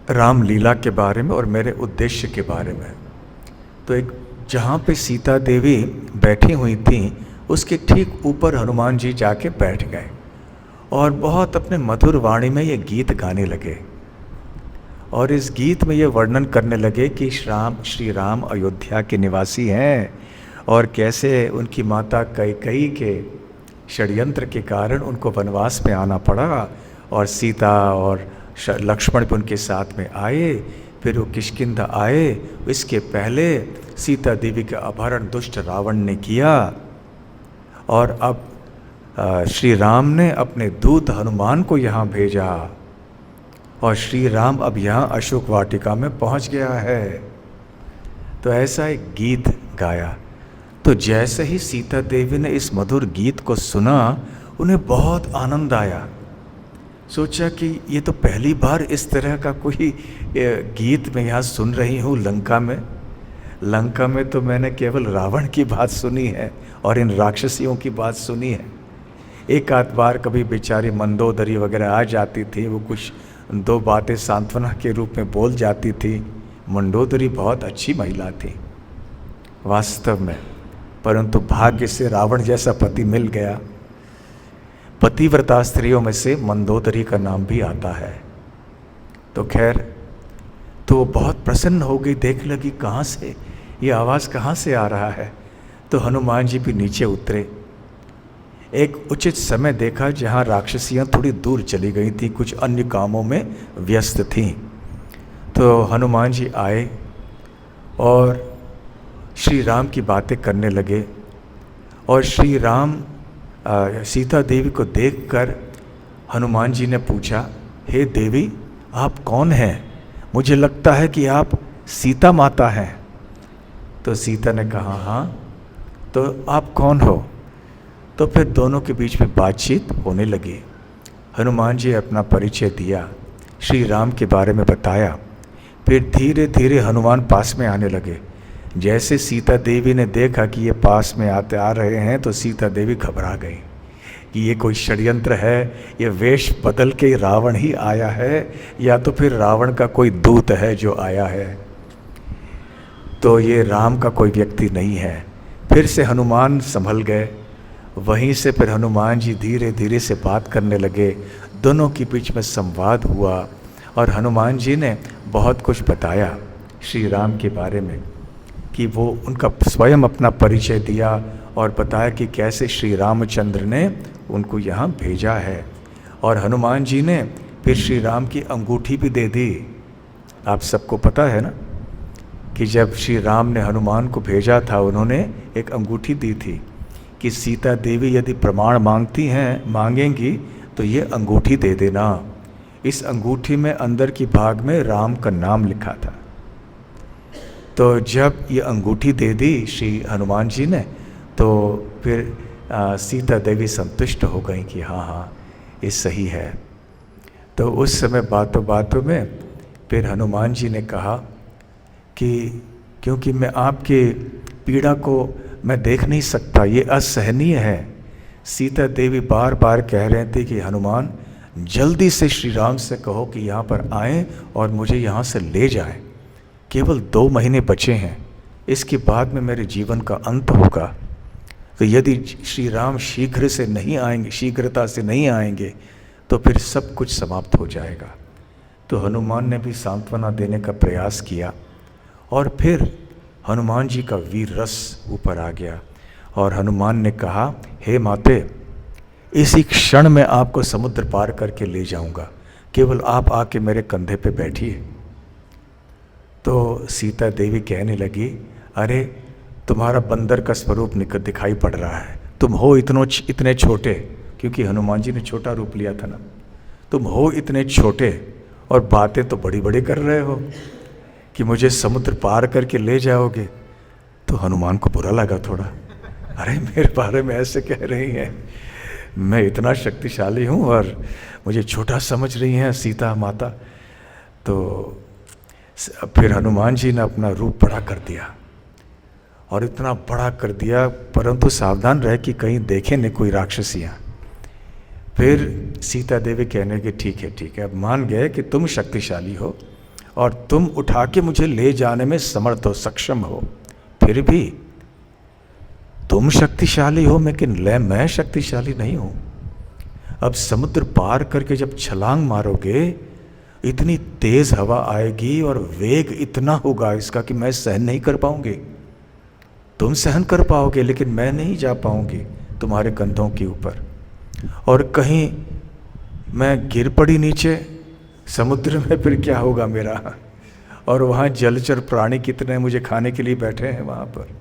रामलीला के बारे में और मेरे उद्देश्य के बारे में। तो एक जहाँ पे सीता देवी बैठी हुई थी उसके ठीक ऊपर हनुमान जी जाके बैठ गए और बहुत अपने मधुर वाणी में ये गीत गाने लगे। और इस गीत में ये वर्णन करने लगे कि श्री राम अयोध्या के निवासी हैं और कैसे उनकी माता कैकेयी के षड्यंत्र के कारण उनको वनवास में आना पड़ा और सीता और लक्ष्मण भी उनके साथ में आए। फिर वो किष्किंधा आए, इसके पहले सीता देवी का अपहरण दुष्ट रावण ने किया और अब श्री राम ने अपने दूत हनुमान को यहाँ भेजा और श्री राम अब यहाँ अशोक वाटिका में पहुँच गया है। तो ऐसा एक गीत गाया। तो जैसे ही सीता देवी ने इस मधुर गीत को सुना उन्हें बहुत आनंद आया। सोचा कि ये तो पहली बार इस तरह का कोई गीत मैं यहाँ सुन रही हूँ लंका में। लंका में तो मैंने केवल रावण की बात सुनी है और इन राक्षसियों की बात सुनी है। एक आध बार कभी बेचारी मंदोदरी वगैरह आ जाती थी, वो कुछ दो बातें सांत्वना के रूप में बोल जाती थी। मंदोदरी बहुत अच्छी महिला थी वास्तव में, परंतु भाग्य से रावण जैसा पति मिल गया। पतिव्रता स्त्रियों में से मंदोदरी का नाम भी आता है। तो खैर, तो बहुत प्रसन्न हो गई, देख लगी कहाँ से ये आवाज़ कहाँ से आ रहा है। तो हनुमान जी भी नीचे उतरे। एक उचित समय देखा जहाँ राक्षसियाँ थोड़ी दूर चली गई थी, कुछ अन्य कामों में व्यस्त थीं। तो हनुमान जी आए और श्री राम की बातें करने लगे और श्री राम सीता देवी को देखकर हनुमान जी ने पूछा, हे देवी आप कौन हैं? मुझे लगता है कि आप सीता माता हैं। तो सीता ने कहा, हाँ, तो आप कौन हो? तो फिर दोनों के बीच में बातचीत होने लगी। हनुमान जी अपना परिचय दिया, श्री राम के बारे में बताया। फिर धीरे धीरे हनुमान पास में आने लगे। जैसे सीता देवी ने देखा कि ये पास में आ रहे हैं तो सीता देवी घबरा गई कि ये कोई षड्यंत्र है, ये वेश बदल के रावण ही आया है या तो फिर रावण का कोई दूत है जो आया है, तो ये राम का कोई व्यक्ति नहीं है। फिर से हनुमान संभल गए। वहीं से फिर हनुमान जी धीरे धीरे से बात करने लगे। दोनों के बीच में संवाद हुआ और हनुमान जी ने बहुत कुछ बताया श्री राम के बारे में, कि वो उनका स्वयं अपना परिचय दिया और बताया कि कैसे श्री रामचंद्र ने उनको यहाँ भेजा है। और हनुमान जी ने फिर श्री राम की अंगूठी भी दे दी। आप सबको पता है ना कि जब श्री राम ने हनुमान को भेजा था, उन्होंने एक अंगूठी दी थी कि सीता देवी यदि प्रमाण मांगेंगी तो ये अंगूठी दे देना। इस अंगूठी में अंदर की भाग में राम का नाम लिखा था। तो जब ये अंगूठी दे दी श्री हनुमान जी ने, तो फिर सीता देवी संतुष्ट हो गई कि हाँ ये सही है। तो उस समय बातों बातों में फिर हनुमान जी ने कहा कि क्योंकि मैं आपके पीड़ा को मैं देख नहीं सकता, ये असहनीय है। सीता देवी बार बार कह रहे थे कि हनुमान जल्दी से श्री राम से कहो कि यहाँ पर आएँ और मुझे यहाँ से ले जाएं। केवल 2 महीने बचे हैं, इसके बाद में मेरे जीवन का अंत होगा। तो यदि श्री राम शीघ्रता से नहीं आएंगे तो फिर सब कुछ समाप्त हो जाएगा। तो हनुमान ने भी सांत्वना देने का प्रयास किया और फिर हनुमान जी का वीर रस ऊपर आ गया और हनुमान ने कहा, हे माते, इसी क्षण में आपको समुद्र पार करके ले जाऊंगा, केवल आप आके मेरे कंधे पे बैठिए। तो सीता देवी कहने लगी, अरे तुम्हारा बंदर का स्वरूप दिखाई पड़ रहा है, तुम हो इतने छोटे, क्योंकि हनुमान जी ने छोटा रूप लिया था ना, तुम हो इतने छोटे और बातें तो बड़ी बड़ी कर रहे हो कि मुझे समुद्र पार करके ले जाओगे। तो हनुमान को बुरा लगा थोड़ा, अरे मेरे बारे में ऐसे कह रही हैं, मैं इतना शक्तिशाली हूँ और मुझे छोटा समझ रही हैं सीता माता। तो फिर हनुमान जी ने अपना रूप बड़ा कर दिया और इतना बड़ा कर दिया, परंतु सावधान रहे कि कहीं देखें नहीं कोई राक्षसियाँ। फिर सीता देवी कहने की ठीक है, अब मान गए कि तुम शक्तिशाली हो और तुम उठा के मुझे ले जाने में समर्थ हो, सक्षम हो, फिर भी तुम शक्तिशाली हो लेकिन मैं शक्तिशाली नहीं हूँ। अब समुद्र पार करके जब छलांग मारोगे, इतनी तेज हवा आएगी और वेग इतना होगा इसका कि मैं सहन नहीं कर पाऊंगी। तुम सहन कर पाओगे लेकिन मैं नहीं जा पाऊंगी तुम्हारे कंधों के ऊपर, और कहीं मैं गिर पड़ी नीचे समुद्र में, फिर क्या होगा मेरा। और वहाँ जलचर प्राणी कितने मुझे खाने के लिए बैठे हैं वहाँ पर।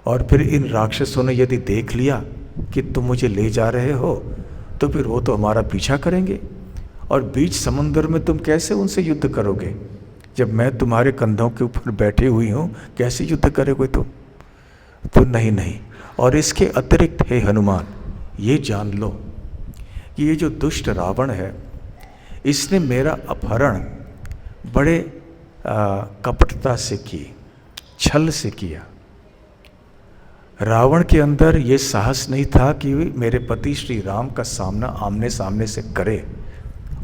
और फिर इन राक्षसों ने यदि देख लिया कि तुम मुझे ले जा रहे हो तो फिर वो तो हमारा पीछा करेंगे, और बीच समुद्र में तुम कैसे उनसे युद्ध करोगे जब मैं तुम्हारे कंधों के ऊपर बैठी हुई हूँ, कैसे युद्ध करोगे तुम? तो नहीं। और इसके अतिरिक्त हे हनुमान, ये जान लो कि ये जो दुष्ट रावण है, इसने मेरा अपहरण बड़े कपटता से की, छल से किया। रावण के अंदर ये साहस नहीं था कि मेरे पति श्री राम का सामना आमने सामने से करे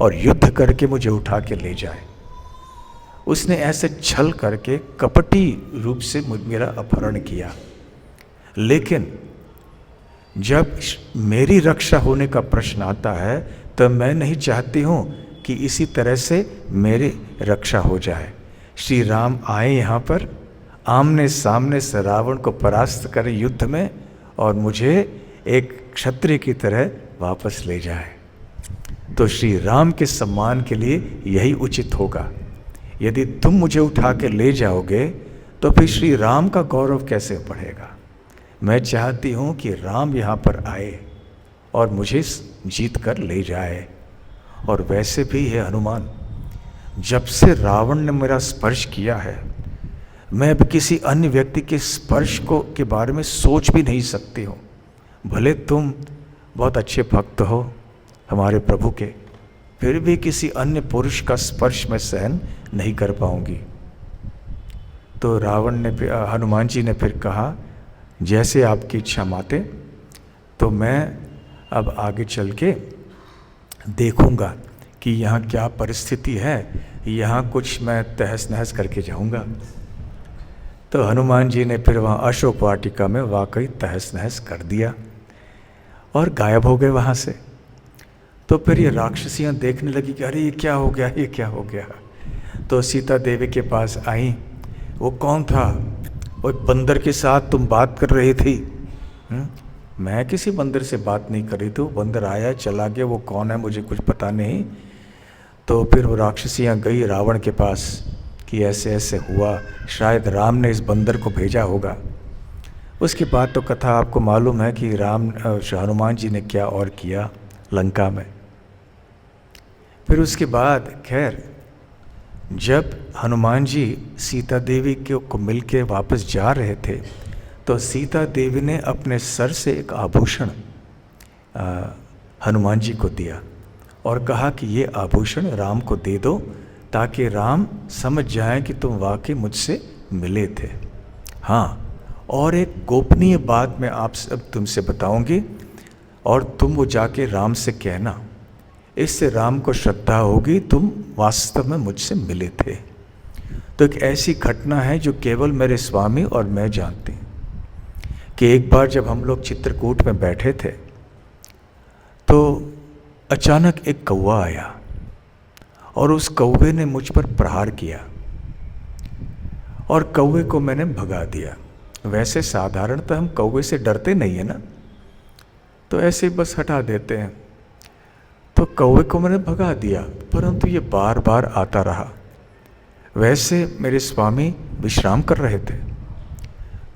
और युद्ध करके मुझे उठा के ले जाए। उसने ऐसे छल करके कपटी रूप से मेरा अपहरण किया। लेकिन जब मेरी रक्षा होने का प्रश्न आता है तो मैं नहीं चाहती हूँ कि इसी तरह से मेरी रक्षा हो जाए। श्री राम आए यहाँ पर, आमने सामने से रावण को परास्त करें युद्ध में और मुझे एक क्षत्रिय की तरह वापस ले जाए। तो श्री राम के सम्मान के लिए यही उचित होगा। यदि तुम मुझे उठा के ले जाओगे तो फिर श्री राम का गौरव कैसे बढ़ेगा। मैं चाहती हूँ कि राम यहाँ पर आए और मुझे जीत कर ले जाए। और वैसे भी है हनुमान, जब से रावण ने मेरा स्पर्श किया है, मैं अब किसी अन्य व्यक्ति के स्पर्श के बारे में सोच भी नहीं सकती हूँ। भले तुम बहुत अच्छे भक्त हो हमारे प्रभु के, फिर भी किसी अन्य पुरुष का स्पर्श मैं सहन नहीं कर पाऊंगी। तो हनुमान जी ने फिर कहा, जैसे आपकी इच्छा माते, तो मैं अब आगे चल के देखूंगा कि यहाँ क्या परिस्थिति है, यहाँ कुछ मैं तहस नहस करके जाऊंगा। तो हनुमान जी ने फिर वहाँ अशोक वाटिका में वाकई तहस नहस कर दिया और गायब हो गए वहाँ से। तो फिर ये राक्षसियाँ देखने लगी कि अरे ये क्या हो गया, ये क्या हो गया। तो सीता देवी के पास आई। वो कौन था? वो बंदर के साथ तुम बात कर रही थी। मैं किसी बंदर से बात नहीं कर रही थी, वो बंदर आया चला गया, वो कौन है मुझे कुछ पता नहीं। तो फिर वो राक्षसियाँ गई रावण के पास कि ऐसे ऐसे हुआ, शायद राम ने इस बंदर को भेजा होगा। उसके बाद तो कथा आपको मालूम है कि हनुमान जी ने क्या और किया लंका में। फिर उसके बाद खैर जब हनुमान जी सीता देवी को मिल के वापस जा रहे थे, तो सीता देवी ने अपने सर से एक आभूषण हनुमान जी को दिया और कहा कि ये आभूषण राम को दे दो, ताकि राम समझ जाएं कि तुम वाकई मुझसे मिले थे। हाँ, और एक गोपनीय बात मैं आप सब तुमसे बताऊंगी, और तुम वो जाके राम से कहना, इससे राम को श्रद्धा होगी तुम वास्तव में मुझसे मिले थे। तो एक ऐसी घटना है जो केवल मेरे स्वामी और मैं जानते हैं कि एक बार जब हम लोग चित्रकूट में बैठे थे, तो अचानक एक कौवा आया और उस कौवे ने मुझ पर प्रहार किया और कौवे को मैंने भगा दिया। वैसे साधारणतः हम कौवे से डरते नहीं है ना, तो ऐसे बस हटा देते हैं। तो कौवे को मैंने भगा दिया, परंतु ये बार बार आता रहा। वैसे मेरे स्वामी विश्राम कर रहे थे,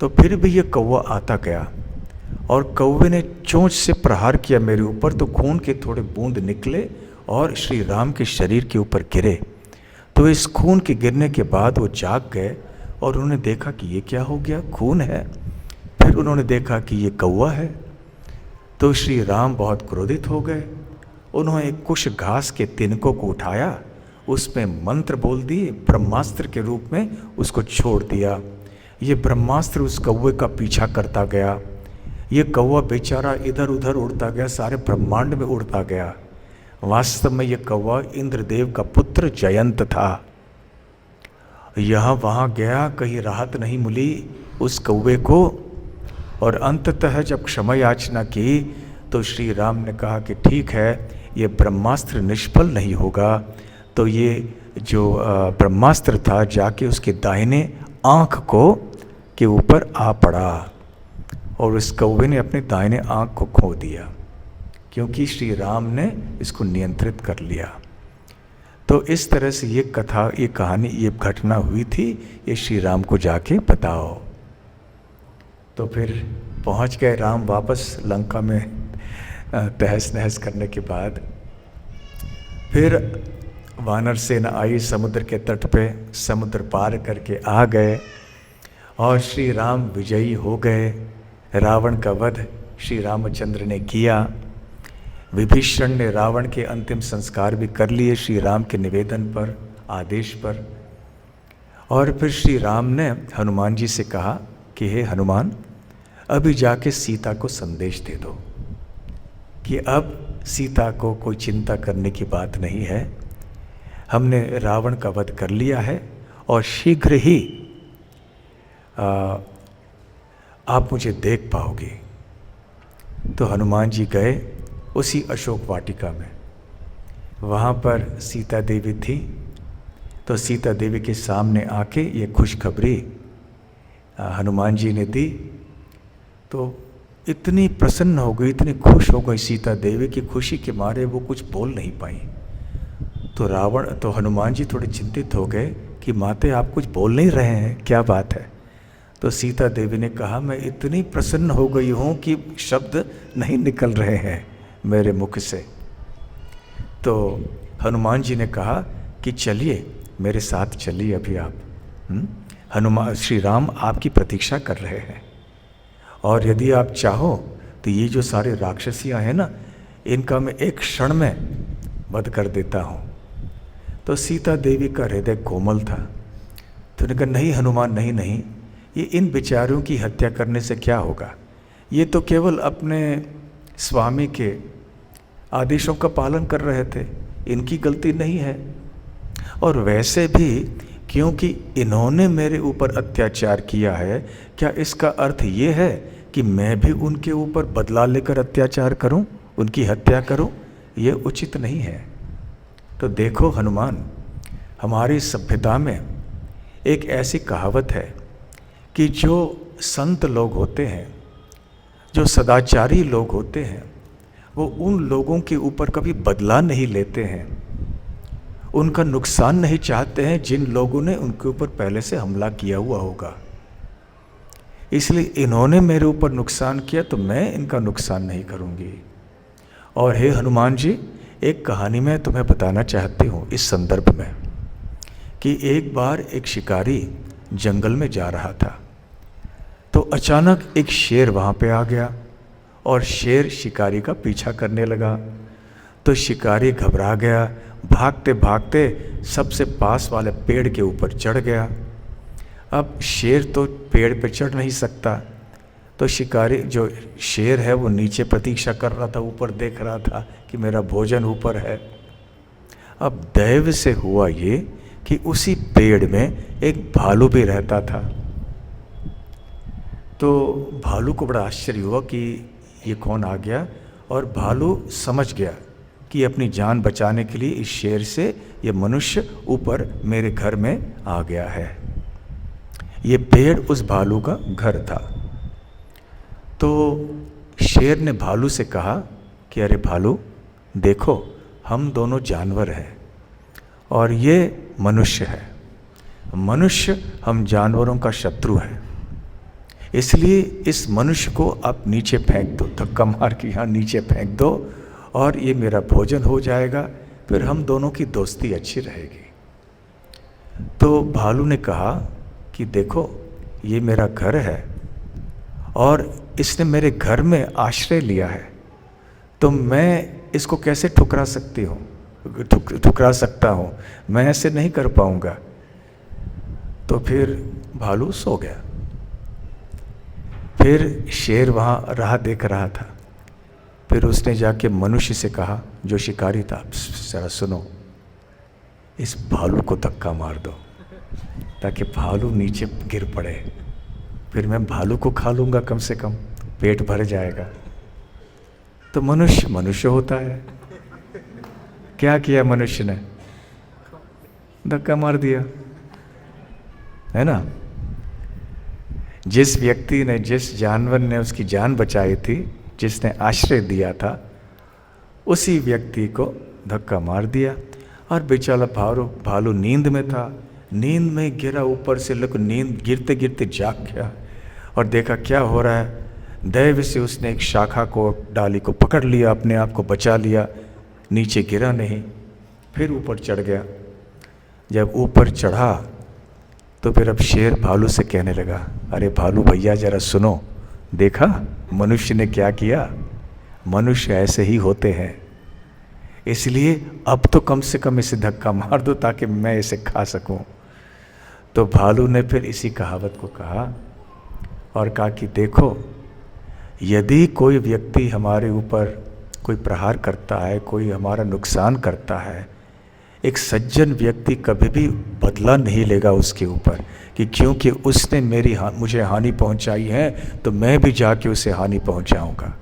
तो फिर भी ये कौवा आता गया और कौवे ने चोंच से प्रहार किया मेरे ऊपर। तो खून के थोड़े बूंद निकले और श्री राम के शरीर के ऊपर गिरे। तो इस खून के गिरने के बाद वो जाग गए और उन्होंने देखा कि ये क्या हो गया, खून है। फिर उन्होंने देखा कि ये कौवा है। तो श्री राम बहुत क्रोधित हो गए। उन्होंने एक कुश घास के तिनकों को उठाया, उसमें मंत्र बोल दिए, ब्रह्मास्त्र के रूप में उसको छोड़ दिया। ये ब्रह्मास्त्र उस कौवे का पीछा करता गया। ये कौवा बेचारा इधर उधर उड़ता गया, सारे ब्रह्मांड में उड़ता गया। वास्तव में ये कौवा इंद्रदेव का पुत्र जयंत था। यहाँ वहाँ गया, कहीं राहत नहीं मिली उस कौवे को, और अंततः जब क्षमा याचना की तो श्री राम ने कहा कि ठीक है, ये ब्रह्मास्त्र निष्फल नहीं होगा। तो ये जो ब्रह्मास्त्र था जाके उसके दाहिने आँख को के ऊपर आ पड़ा और उस कौवे ने अपने दाहिने आँख को खो दिया, क्योंकि श्री राम ने इसको नियंत्रित कर लिया। तो इस तरह से ये कथा, ये कहानी, ये घटना हुई थी। ये श्री राम को जाके बताओ। तो फिर पहुंच गए राम वापस लंका में तहस नहस करने के बाद। फिर वानर सेना आई समुद्र के तट पे, समुद्र पार करके आ गए और श्री राम विजयी हो गए। रावण का वध श्री रामचंद्र ने किया। विभीषण ने रावण के अंतिम संस्कार भी कर लिए श्री राम के निवेदन पर, आदेश पर। और फिर श्री राम ने हनुमान जी से कहा कि हे हनुमान, अभी जाके सीता को संदेश दे दो कि अब सीता को कोई चिंता करने की बात नहीं है। हमने रावण का वध कर लिया है और शीघ्र ही आप मुझे देख पाओगे। तो हनुमान जी गए उसी अशोक वाटिका में। वहाँ पर सीता देवी थी। तो सीता देवी के सामने आके ये खुशखबरी हनुमान जी ने दी। तो इतनी प्रसन्न हो गई, इतनी खुश हो गई सीता देवी की, खुशी के मारे वो कुछ बोल नहीं पाई। तो हनुमान जी थोड़े चिंतित हो गए कि माते आप कुछ बोल नहीं रहे हैं, क्या बात है। तो सीता देवी ने कहा, मैं इतनी प्रसन्न हो गई हूँ कि शब्द नहीं निकल रहे हैं मेरे मुख से। तो हनुमान जी ने कहा कि चलिए मेरे साथ चलिए अभी आप। श्री राम आपकी प्रतीक्षा कर रहे हैं, और यदि आप चाहो तो ये जो सारे राक्षसियाँ हैं ना, इनका मैं एक क्षण में वध कर देता हूँ। तो सीता देवी का हृदय कोमल था, तो उन्होंने कहा नहीं हनुमान, नहीं नहीं, ये इन बेचारों की हत्या करने से क्या होगा, ये तो केवल अपने स्वामी के आदेशों का पालन कर रहे थे, इनकी गलती नहीं है। और वैसे भी क्योंकि इन्होंने मेरे ऊपर अत्याचार किया है, क्या इसका अर्थ ये है कि मैं भी उनके ऊपर बदला लेकर अत्याचार करूं, उनकी हत्या करूं? ये उचित नहीं है। तो देखो हनुमान, हमारी सभ्यता में एक ऐसी कहावत है कि जो संत लोग होते हैं, जो सदाचारी लोग होते हैं, वो उन लोगों के ऊपर कभी बदला नहीं लेते हैं, उनका नुकसान नहीं चाहते हैं जिन लोगों ने उनके ऊपर पहले से हमला किया हुआ होगा। इसलिए इन्होंने मेरे ऊपर नुकसान किया तो मैं इनका नुकसान नहीं करूंगी। और हे हनुमान जी, एक कहानी मैं तुम्हें बताना चाहती हूँ इस संदर्भ में, कि एक बार एक शिकारी जंगल में जा रहा था, तो अचानक एक शेर वहाँ पे आ गया और शेर शिकारी का पीछा करने लगा। तो शिकारी घबरा गया, भागते भागते सबसे पास वाले पेड़ के ऊपर चढ़ गया। अब शेर तो पेड़ पे चढ़ नहीं सकता, तो शिकारी जो शेर है वो नीचे प्रतीक्षा कर रहा था, ऊपर देख रहा था कि मेरा भोजन ऊपर है। अब दैव से हुआ ये कि उसी पेड़ में एक भालू भी रहता था। तो भालू को बड़ा आश्चर्य हुआ कि ये कौन आ गया, और भालू समझ गया कि अपनी जान बचाने के लिए इस शेर से ये मनुष्य ऊपर मेरे घर में आ गया है। ये पेड़ उस भालू का घर था। तो शेर ने भालू से कहा कि अरे भालू, देखो हम दोनों जानवर हैं और ये मनुष्य है। मनुष्य हम जानवरों का शत्रु है, इसलिए इस मनुष्य को आप नीचे फेंक दो, धक्का मार के यहाँ नीचे फेंक दो और ये मेरा भोजन हो जाएगा, फिर हम दोनों की दोस्ती अच्छी रहेगी। तो भालू ने कहा कि देखो ये मेरा घर है और इसने मेरे घर में आश्रय लिया है, तो मैं इसको कैसे ठुकरा सकता हूँ, मैं ऐसे नहीं कर पाऊँगा। तो फिर भालू सो गया। फिर शेर वहाँ राह देख रहा था। फिर उसने जाके मनुष्य से कहा, जो शिकारी था, जरा सुनो, इस भालू को धक्का मार दो ताकि भालू नीचे गिर पड़े, फिर मैं भालू को खा लूँगा, कम से कम पेट भर जाएगा। तो मनुष्य होता है। क्या किया मनुष्य ने? धक्का मार दिया, है ना। जिस व्यक्ति ने, जिस जानवर ने उसकी जान बचाई थी, जिसने आश्रय दिया था, उसी व्यक्ति को धक्का मार दिया। और बेचारा भालू नींद में था, नींद में गिरा ऊपर से, लेकिन नींद गिरते गिरते जाग गया और देखा क्या हो रहा है। दैव से उसने एक शाखा को, डाली को पकड़ लिया, अपने आप को बचा लिया, नीचे गिरा नहीं, फिर ऊपर चढ़ गया। जब ऊपर चढ़ा तो फिर अब शेर भालू से कहने लगा, अरे भालू भैया जरा सुनो, देखा मनुष्य ने क्या किया? मनुष्य ऐसे ही होते हैं, इसलिए अब तो कम से कम इसे धक्का मार दो ताकि मैं इसे खा सकूं। तो भालू ने फिर इसी कहावत को कहा और कहा कि देखो, यदि कोई व्यक्ति हमारे ऊपर कोई प्रहार करता है, कोई हमारा नुकसान करता है, एक सज्जन व्यक्ति कभी भी बदला नहीं लेगा उसके ऊपर कि क्योंकि उसने मुझे हानि पहुंचाई है तो मैं भी जाके उसे हानि पहुंचाऊंगा।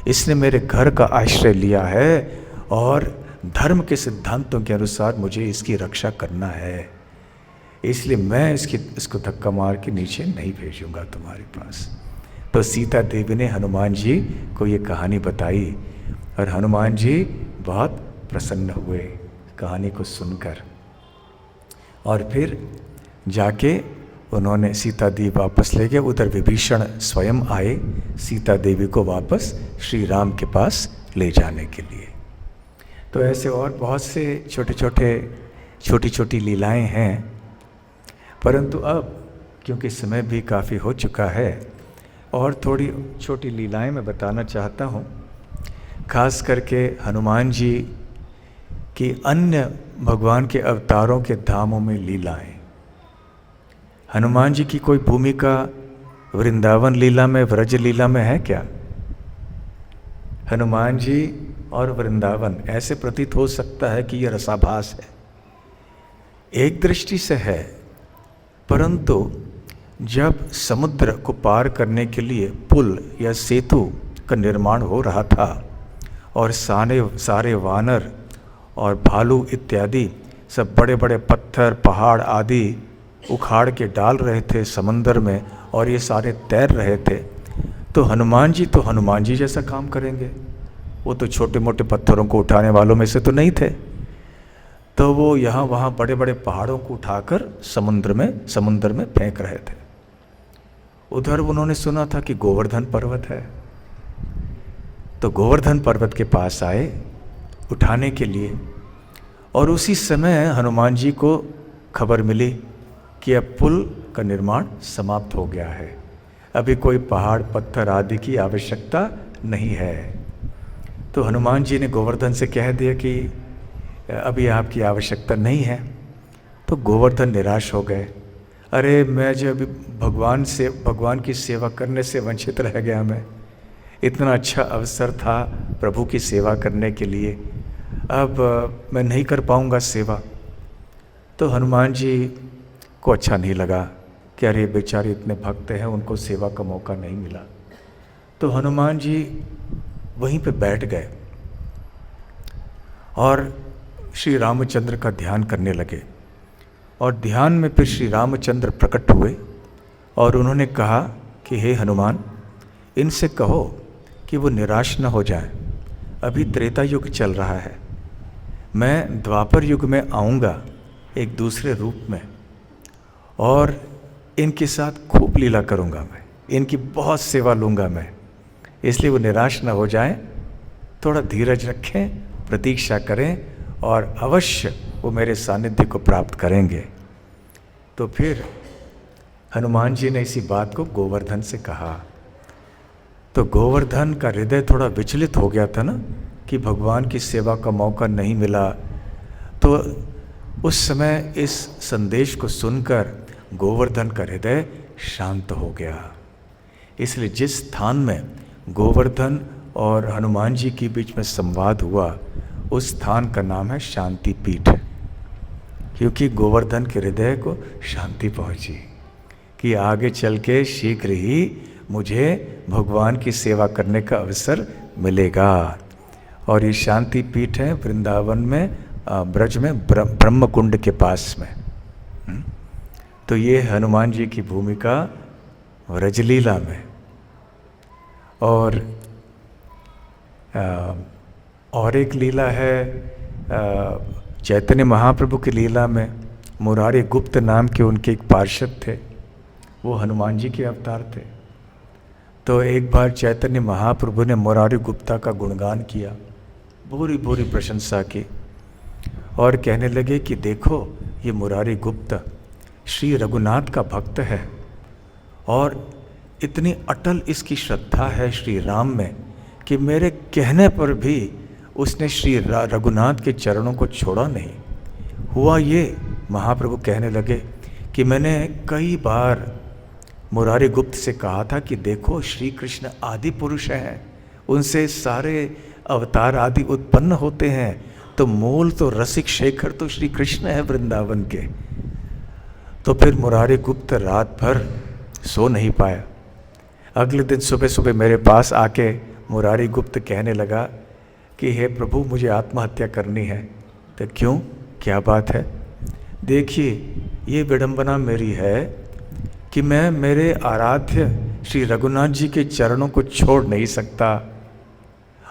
इसने मेरे घर का आश्रय लिया है और धर्म के सिद्धांतों के अनुसार मुझे इसकी रक्षा करना है, इसलिए मैं इसको धक्का मार के नीचे नहीं भेजूंगा तुम्हारे पास। तो सीता देवी ने हनुमान जी को ये कहानी बताई और हनुमान जी बहुत प्रसन्न हुए कहानी को सुनकर। और फिर जाके उन्होंने सीता देवी वापस ले गए। उधर विभीषण स्वयं आए सीता देवी को वापस श्री राम के पास ले जाने के लिए। तो ऐसे और बहुत से छोटी छोटी लीलाएं हैं, परंतु अब क्योंकि समय भी काफ़ी हो चुका है और थोड़ी छोटी लीलाएं मैं बताना चाहता हूँ। खास करके हनुमान जी कि अन्य भगवान के अवतारों के धामों में लीलाएं। हनुमान जी की कोई भूमिका वृंदावन लीला में, व्रज लीला में है क्या? हनुमान जी और वृंदावन, ऐसे प्रतीत हो सकता है कि यह रसाभास है। एक दृष्टि से है, परंतु जब समुद्र को पार करने के लिए पुल या सेतु का निर्माण हो रहा था और सारे वानर और भालू इत्यादि सब बड़े बड़े पत्थर पहाड़ आदि उखाड़ के डाल रहे थे समंदर में और ये सारे तैर रहे थे, तो हनुमान जी जैसा काम करेंगे। वो तो छोटे मोटे पत्थरों को उठाने वालों में से तो नहीं थे, तो वो यहाँ वहाँ बड़े बड़े पहाड़ों को उठाकर समुद्र में फेंक रहे थे। उधर उन्होंने सुना था कि गोवर्धन पर्वत है, तो गोवर्धन पर्वत के पास आए उठाने के लिए, और उसी समय हनुमान जी को खबर मिली कि अब पुल का निर्माण समाप्त हो गया है, अभी कोई पहाड़ पत्थर आदि की आवश्यकता नहीं है। तो हनुमान जी ने गोवर्धन से कह दिया कि अभी आपकी आवश्यकता नहीं है। तो गोवर्धन निराश हो गए, अरे मैं जो अभी भगवान की सेवा करने से वंचित रह गया, मैं इतना अच्छा अवसर था प्रभु की सेवा करने के लिए, अब मैं नहीं कर पाऊंगा सेवा। तो हनुमान जी को अच्छा नहीं लगा कि अरे बेचारे इतने भक्त हैं, उनको सेवा का मौका नहीं मिला। तो हनुमान जी वहीं पे बैठ गए और श्री रामचंद्र का ध्यान करने लगे। और ध्यान में फिर श्री रामचंद्र प्रकट हुए और उन्होंने कहा कि हे हनुमान, इनसे कहो कि वो निराश न हो जाएं, अभी त्रेता युग चल रहा है, मैं द्वापर युग में आऊँगा एक दूसरे रूप में और इनके साथ खूब लीला करूँगा, मैं इनकी बहुत सेवा लूँगा मैं, इसलिए वो निराश न हो जाएं, थोड़ा धीरज रखें, प्रतीक्षा करें और अवश्य वो मेरे सानिध्य को प्राप्त करेंगे। तो फिर हनुमान जी ने इसी बात को गोवर्धन से कहा। तो गोवर्धन का हृदय थोड़ा विचलित हो गया था ना कि भगवान की सेवा का मौका नहीं मिला। तो उस समय इस संदेश को सुनकर गोवर्धन का हृदय शांत हो गया। इसलिए जिस स्थान में गोवर्धन और हनुमान जी के बीच में संवाद हुआ, उस स्थान का नाम है शांति पीठ, क्योंकि गोवर्धन के हृदय को शांति पहुंची कि आगे चल के शीघ्र ही मुझे भगवान की सेवा करने का अवसर मिलेगा। और ये शांति पीठ है वृंदावन में, ब्रज में, ब्रह्म कुंड के पास में। तो ये हनुमान जी की भूमिका व्रजलीला में। और एक लीला है चैतन्य महाप्रभु की लीला में। मुरारी गुप्त नाम के उनके एक पार्षद थे, वो हनुमान जी के अवतार थे। तो एक बार चैतन्य महाप्रभु ने मुरारी गुप्ता का गुणगान किया, पूरी पूरी प्रशंसा की और कहने लगे कि देखो ये मुरारी गुप्ता श्री रघुनाथ का भक्त है और इतनी अटल इसकी श्रद्धा है श्री राम में कि मेरे कहने पर भी उसने श्री रघुनाथ के चरणों को छोड़ा नहीं। हुआ ये, महाप्रभु कहने लगे कि मैंने कई बार मुरारी गुप्त से कहा था कि देखो श्री कृष्ण आदि पुरुष हैं, उनसे सारे अवतार आदि उत्पन्न होते हैं, तो मूल तो रसिक शेखर तो श्री कृष्ण है वृंदावन के। तो फिर मुरारी गुप्त रात भर सो नहीं पाया। अगले दिन सुबह सुबह मेरे पास आके मुरारी गुप्त कहने लगा कि हे प्रभु मुझे आत्महत्या करनी है। तो क्यों, क्या बात है? देखिए ये विडंबना मेरी है कि मैं मेरे आराध्य श्री रघुनाथ जी के चरणों को छोड़ नहीं सकता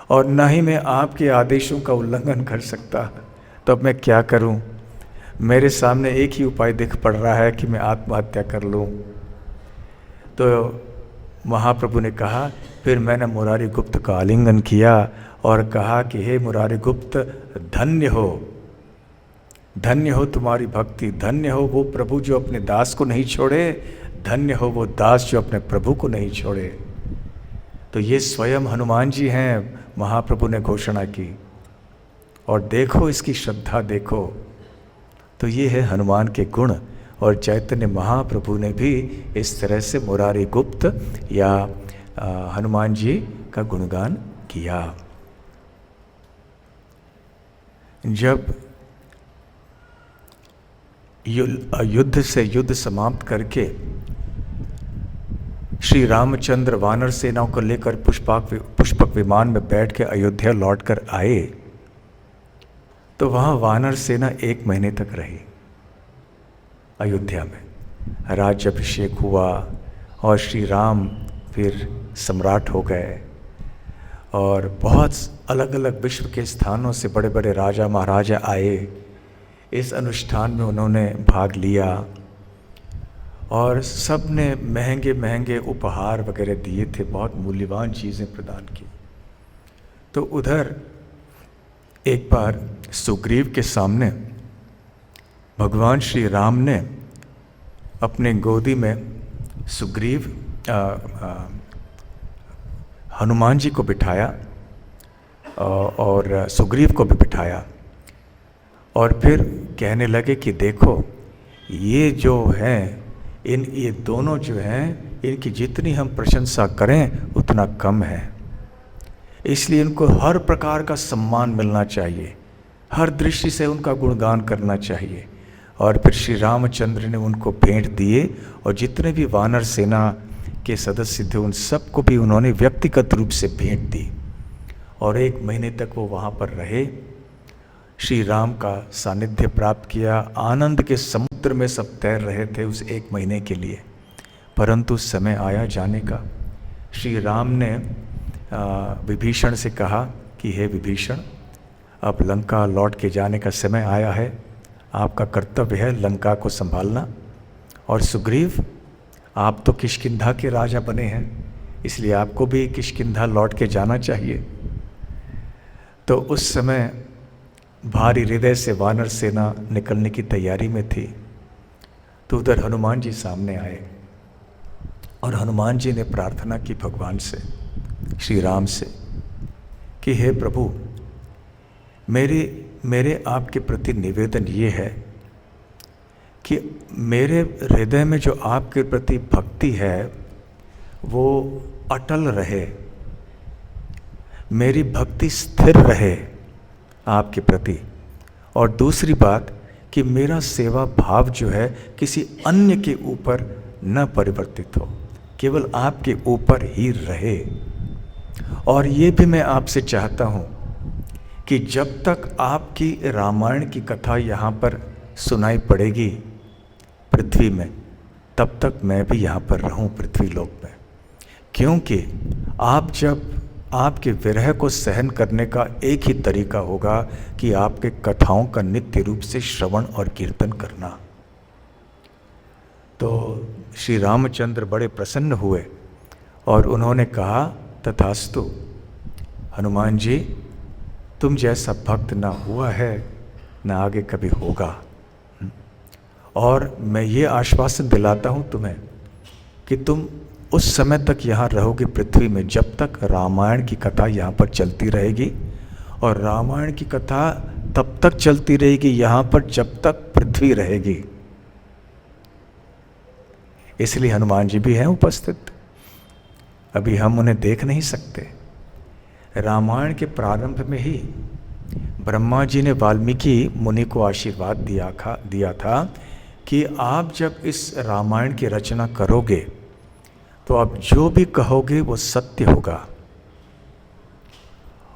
और न ही मैं आपके आदेशों का उल्लंघन कर सकता, तो अब मैं क्या करूं? मेरे सामने एक ही उपाय दिख पड़ रहा है कि मैं आत्महत्या कर लूं। तो महाप्रभु ने कहा, फिर मैंने मुरारी गुप्त का आलिंगन किया और कहा कि हे मुरारी गुप्त, धन्य हो तुम्हारी भक्ति, धन्य हो वो प्रभु जो अपने दास को नहीं छोड़े, धन्य हो वो दास जो अपने प्रभु को नहीं छोड़े। तो ये स्वयं हनुमान जी हैं, महाप्रभु ने घोषणा की। और देखो इसकी श्रद्धा देखो। तो ये है हनुमान के गुण। और चैतन्य महाप्रभु ने भी इस तरह से मुरारी गुप्त या हनुमान जी का गुणगान किया। जब युद्ध से युद्ध समाप्त करके श्री रामचंद्र वानर सेनाओं को लेकर पुष्पक विमान में बैठ के अयोध्या लौटकर आए, तो वहाँ वानर सेना 1 महीने तक रही अयोध्या में। राज्याभिषेक हुआ और श्री राम फिर सम्राट हो गए और बहुत अलग अलग विश्व के स्थानों से बड़े बड़े राजा महाराजा आए। इस अनुष्ठान में उन्होंने भाग लिया और सब ने महंगे महंगे उपहार वगैरह दिए थे, बहुत मूल्यवान चीज़ें प्रदान की। तो उधर एक बार सुग्रीव के सामने भगवान श्री राम ने अपने गोदी में सुग्रीव हनुमान जी को बिठाया और सुग्रीव को भी बिठाया और फिर कहने लगे कि देखो ये जो हैं ये दोनों जो हैं, इनकी जितनी हम प्रशंसा करें उतना कम है, इसलिए इनको हर प्रकार का सम्मान मिलना चाहिए, हर दृष्टि से उनका गुणगान करना चाहिए। और फिर श्री रामचंद्र ने उनको भेंट दिए और जितने भी वानर सेना के सदस्य थे उन सबको भी उन्होंने व्यक्तिगत रूप से भेंट दी। और 1 महीने तक वो वहाँ पर रहे, श्री राम का सानिध्य प्राप्त किया। आनंद के समुद्र में सब तैर रहे थे उस 1 महीने के लिए। परंतु समय आया जाने का। श्री राम ने विभीषण से कहा कि हे विभीषण, अब लंका लौट के जाने का समय आया है, आपका कर्तव्य है लंका को संभालना। और सुग्रीव, आप तो किष्किंधा के राजा बने हैं, इसलिए आपको भी किष्किंधा लौट के जाना चाहिए। तो उस समय भारी हृदय से वानर सेना निकलने की तैयारी में थी। तो उधर हनुमान जी सामने आए और हनुमान जी ने प्रार्थना की भगवान से, श्री राम से, कि हे प्रभु, मेरे आपके प्रति निवेदन ये है कि मेरे हृदय में जो आपके प्रति भक्ति है वो अटल रहे, मेरी भक्ति स्थिर रहे आपके प्रति। और दूसरी बात कि मेरा सेवा भाव जो है किसी अन्य के ऊपर न परिवर्तित हो, केवल आपके ऊपर ही रहे। और ये भी मैं आपसे चाहता हूँ कि जब तक आपकी रामायण की कथा यहाँ पर सुनाई पड़ेगी पृथ्वी में, तब तक मैं भी यहाँ पर रहूँ पृथ्वी लोक में। क्योंकि आप जब आपके विरह को सहन करने का एक ही तरीका होगा कि आपके कथाओं का नित्य रूप से श्रवण और कीर्तन करना। तो श्री रामचंद्र बड़े प्रसन्न हुए और उन्होंने कहा, तथास्तु हनुमान जी, तुम जैसा भक्त ना हुआ है ना आगे कभी होगा। और मैं ये आश्वासन दिलाता हूँ तुम्हें कि तुम उस समय तक यहाँ रहोगे पृथ्वी में जब तक रामायण की कथा यहाँ पर चलती रहेगी, और रामायण की कथा तब तक चलती रहेगी यहाँ पर जब तक पृथ्वी रहेगी। इसलिए हनुमान जी भी हैं उपस्थित, अभी हम उन्हें देख नहीं सकते। रामायण के प्रारंभ में ही ब्रह्मा जी ने वाल्मीकि मुनि को आशीर्वाद दिया था कि आप जब इस रामायण की रचना करोगे तो आप जो भी कहोगे वो सत्य होगा,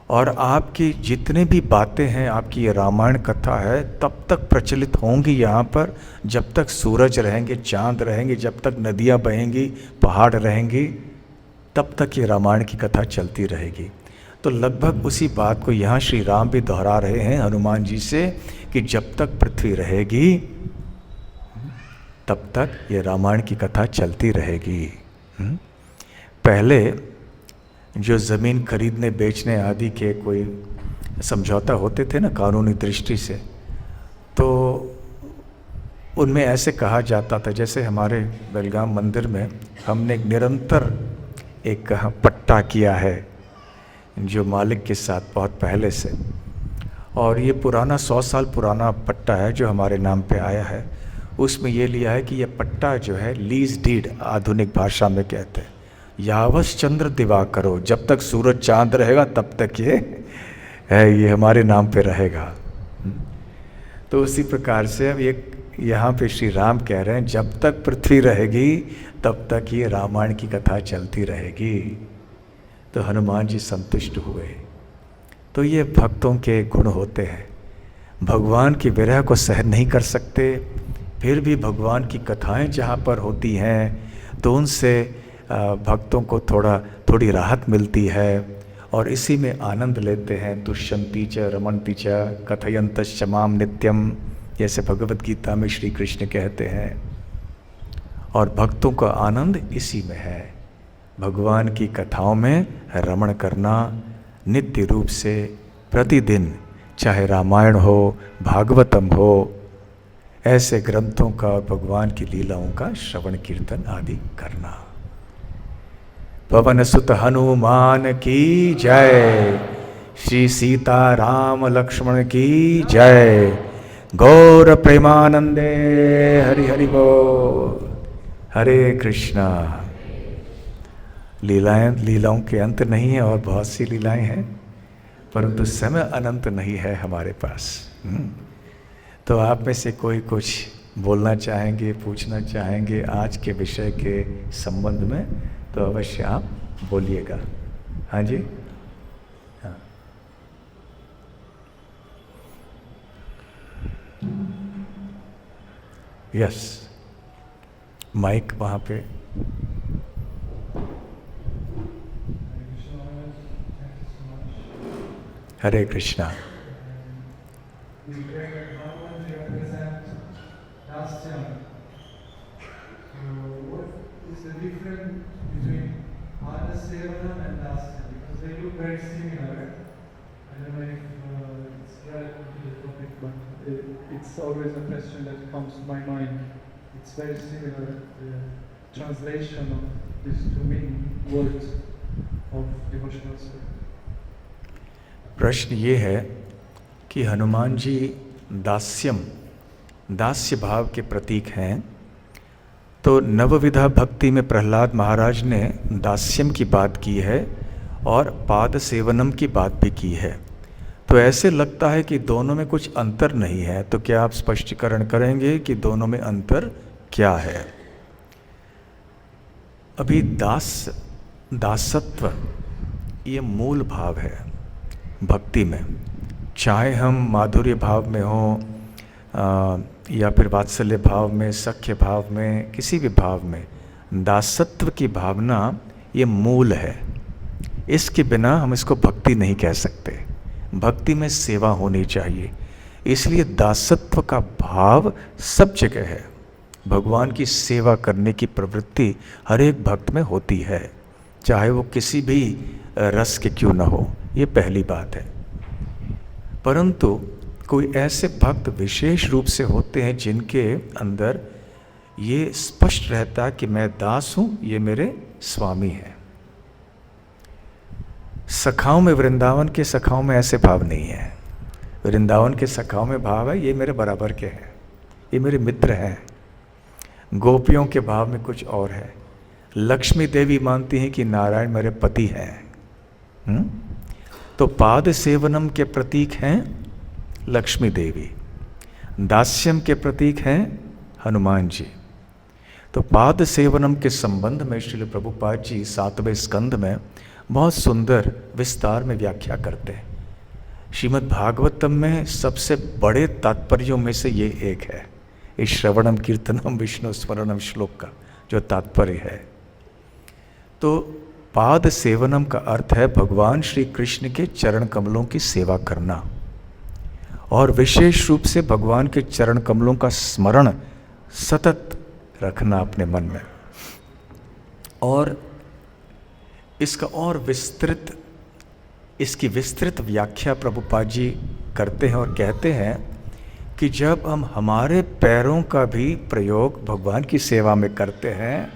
और आपकी जितने भी बातें हैं, आपकी ये रामायण कथा है, तब तक प्रचलित होंगी यहाँ पर जब तक सूरज रहेंगे, चांद रहेंगे, जब तक नदियाँ बहेंगी, पहाड़ रहेंगी, तब तक ये रामायण की कथा चलती रहेगी। तो लगभग उसी बात को यहाँ श्री राम भी दोहरा रहे हैं हनुमान जी से कि जब तक पृथ्वी रहेगी तब तक ये रामायण की कथा चलती रहेगी। पहले जो ज़मीन खरीदने बेचने आदि के कोई समझौता होते थे ना कानूनी दृष्टि से, तो उनमें ऐसे कहा जाता था, जैसे हमारे बेलगाम मंदिर में हमने निरंतर एक पट्टा किया है जो मालिक के साथ बहुत पहले से, और ये पुराना 100 साल पुराना पट्टा है जो हमारे नाम पे आया है। उसमें ये लिया है कि ये पट्टा जो है लीज डीड आधुनिक भाषा में कहते हैं, यावश चंद्र दिवा करो, जब तक सूरज चांद रहेगा तब तक ये हमारे नाम पे रहेगा। तो उसी प्रकार से अब ये यहाँ पे श्री राम कह रहे हैं जब तक पृथ्वी रहेगी तब तक ये रामायण की कथा चलती रहेगी। तो हनुमान जी संतुष्ट हुए। तो ये भक्तों के गुण होते हैं, भगवान की विरह को सहन नहीं कर सकते, फिर भी भगवान की कथाएं जहाँ पर होती हैं तो उनसे भक्तों को थोड़ी राहत मिलती है और इसी में आनंद लेते हैं। तुष्यन्ति च रमन्ति च कथयन्तश्च माम नित्यम, जैसे भगवत गीता में श्री कृष्ण कहते हैं। और भक्तों का आनंद इसी में है, भगवान की कथाओं में रमण करना नित्य रूप से प्रतिदिन, चाहे रामायण हो भागवतम हो, ऐसे ग्रंथों का और भगवान की लीलाओं का श्रवण कीर्तन आदि करना। पवन सुत हनुमान की जय, श्री सीता राम लक्ष्मण की जय, गौर प्रेमानंदे हरि हरि बोल। हरे कृष्णा। लीलाओं के अंत नहीं है और बहुत सी लीलाएं हैं, परंतु समय अनंत नहीं है हमारे पास। तो आप में से कोई कुछ बोलना चाहेंगे, पूछना चाहेंगे आज के विषय के संबंध में, तो अवश्य आप बोलिएगा। हाँ जी, हाँ। यस, माइक वहाँ पे। हरे Krishna.
It's always a question that comes to my mind. It's very similar, the translation of these two main words of devotional service.
प्रश्न ये है कि हनुमान जी दास्य भाव के प्रतीक हैं, तो नवविधा भक्ति में प्रहलाद महाराज ने दास्यम की बात की है और पाद सेवनम की बात भी की है। तो ऐसे लगता है कि दोनों में कुछ अंतर नहीं है, तो क्या आप स्पष्टीकरण करेंगे कि दोनों में अंतर क्या है? अभी दासत्व ये मूल भाव है भक्ति में, चाहे हम माधुर्य भाव में हो या फिर वात्सल्य भाव में, सख्य भाव में, किसी भी भाव में दासत्व की भावना ये मूल है। इसके बिना हम इसको भक्ति नहीं कह सकते। भक्ति में सेवा होनी चाहिए, इसलिए दासत्व का भाव सब जगह है। भगवान की सेवा करने की प्रवृत्ति हर एक भक्त में होती है, चाहे वो किसी भी रस के क्यों न हो, ये पहली बात है। परंतु कोई ऐसे भक्त विशेष रूप से होते हैं जिनके अंदर ये स्पष्ट रहता है कि मैं दास हूँ, ये मेरे स्वामी हैं। सखाओं में, वृंदावन के सखाओं में ऐसे भाव नहीं है। वृंदावन के सखाओं में भाव है ये मेरे बराबर के हैं, ये मेरे मित्र हैं। गोपियों के भाव में कुछ और है। लक्ष्मी देवी मानती हैं कि नारायण मेरे पति हैं। तो पाद सेवनम के प्रतीक हैं लक्ष्मी देवी, दास्यम के प्रतीक हैं हनुमान जी। तो पाद सेवनम के संबंध में श्रील प्रभुपाद जी 7वें स्कंद में बहुत सुंदर विस्तार में व्याख्या करते हैं। श्रीमद् भागवतम में सबसे बड़े तात्पर्यों में से ये एक है, इस श्रवणम कीर्तनम विष्णु स्मरणम श्लोक का जो तात्पर्य है। तो पाद सेवनम का अर्थ है भगवान श्री कृष्ण के चरण कमलों की सेवा करना, और विशेष रूप से भगवान के चरण कमलों का स्मरण सतत रखना अपने मन में। और इसका और इसकी विस्तृत व्याख्या प्रभुपाद जी करते हैं और कहते हैं कि जब हम हमारे पैरों का भी प्रयोग भगवान की सेवा में करते हैं,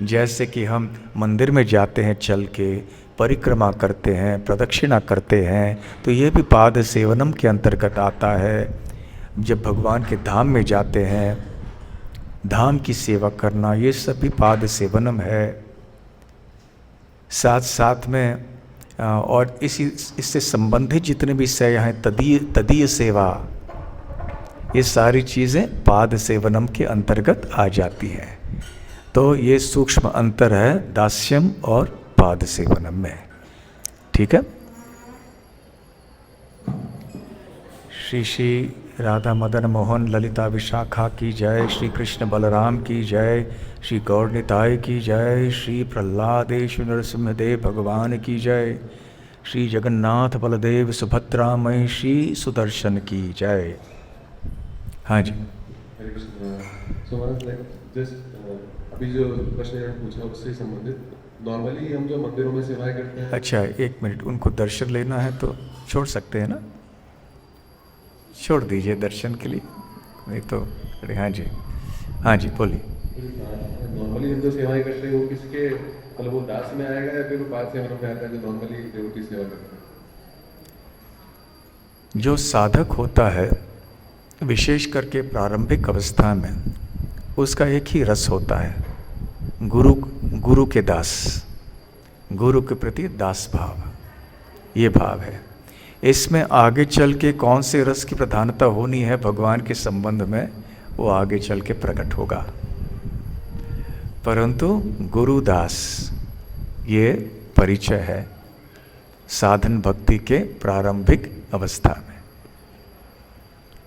जैसे कि हम मंदिर में जाते हैं चल के, परिक्रमा करते हैं, प्रदक्षिणा करते हैं, तो ये भी पाद सेवनम के अंतर्गत आता है। जब भगवान के धाम में जाते हैं, धाम की सेवा करना, ये सब भी पाद सेवनम है। साथ साथ में और इससे संबंधित जितने भी सेवा हैं, तदीय सेवा, ये सारी चीज़ें पाद सेवनम के अंतर्गत आ जाती हैं। तो ये सूक्ष्म अंतर है दास्यम और पाद सेवनम में। ठीक है। श्री श्री राधा मदन मोहन ललिता विशाखा की जय, श्री कृष्ण बलराम की जय, श्री गौर निताय की जय, श्री प्रहलादेश नरसिंहदेव भगवान की जय, श्री जगन्नाथ बलदेव सुभद्रा मई श्री सुदर्शन की जय। हाँ जी।
हरे कृष्ण। सो अभी जो प्रश्न पूछा उससे संबंधित, नॉर्मली हम जो मंदिरों में सेवाएं करते हैं।
अच्छा, एक मिनट, उनको दर्शन लेना है तो छोड़ सकते हैं ना, छोड़ दीजिए दर्शन के लिए, नहीं तो। हाँ जी, हाँ जी बोलिए।
नॉर्मली हम जो सेवाएं करते हैं वो किसके, मतलब वो दास में आएगा या फिर वो पाद सेवनों में आता है जो नॉर्मली देवती सेवा करते हैं?
जो साधक होता है, विशेष करके प्रारंभिक अवस्था में, उसका एक ही रस होता है, गुरु के दास, गुरु के प्रति दास भाव, ये भाव है। इसमें आगे चल के कौन से रस की प्रधानता होनी है भगवान के संबंध में, वो आगे चल के प्रकट होगा। परंतु गुरुदास ये परिचय है साधन भक्ति के प्रारंभिक अवस्था में।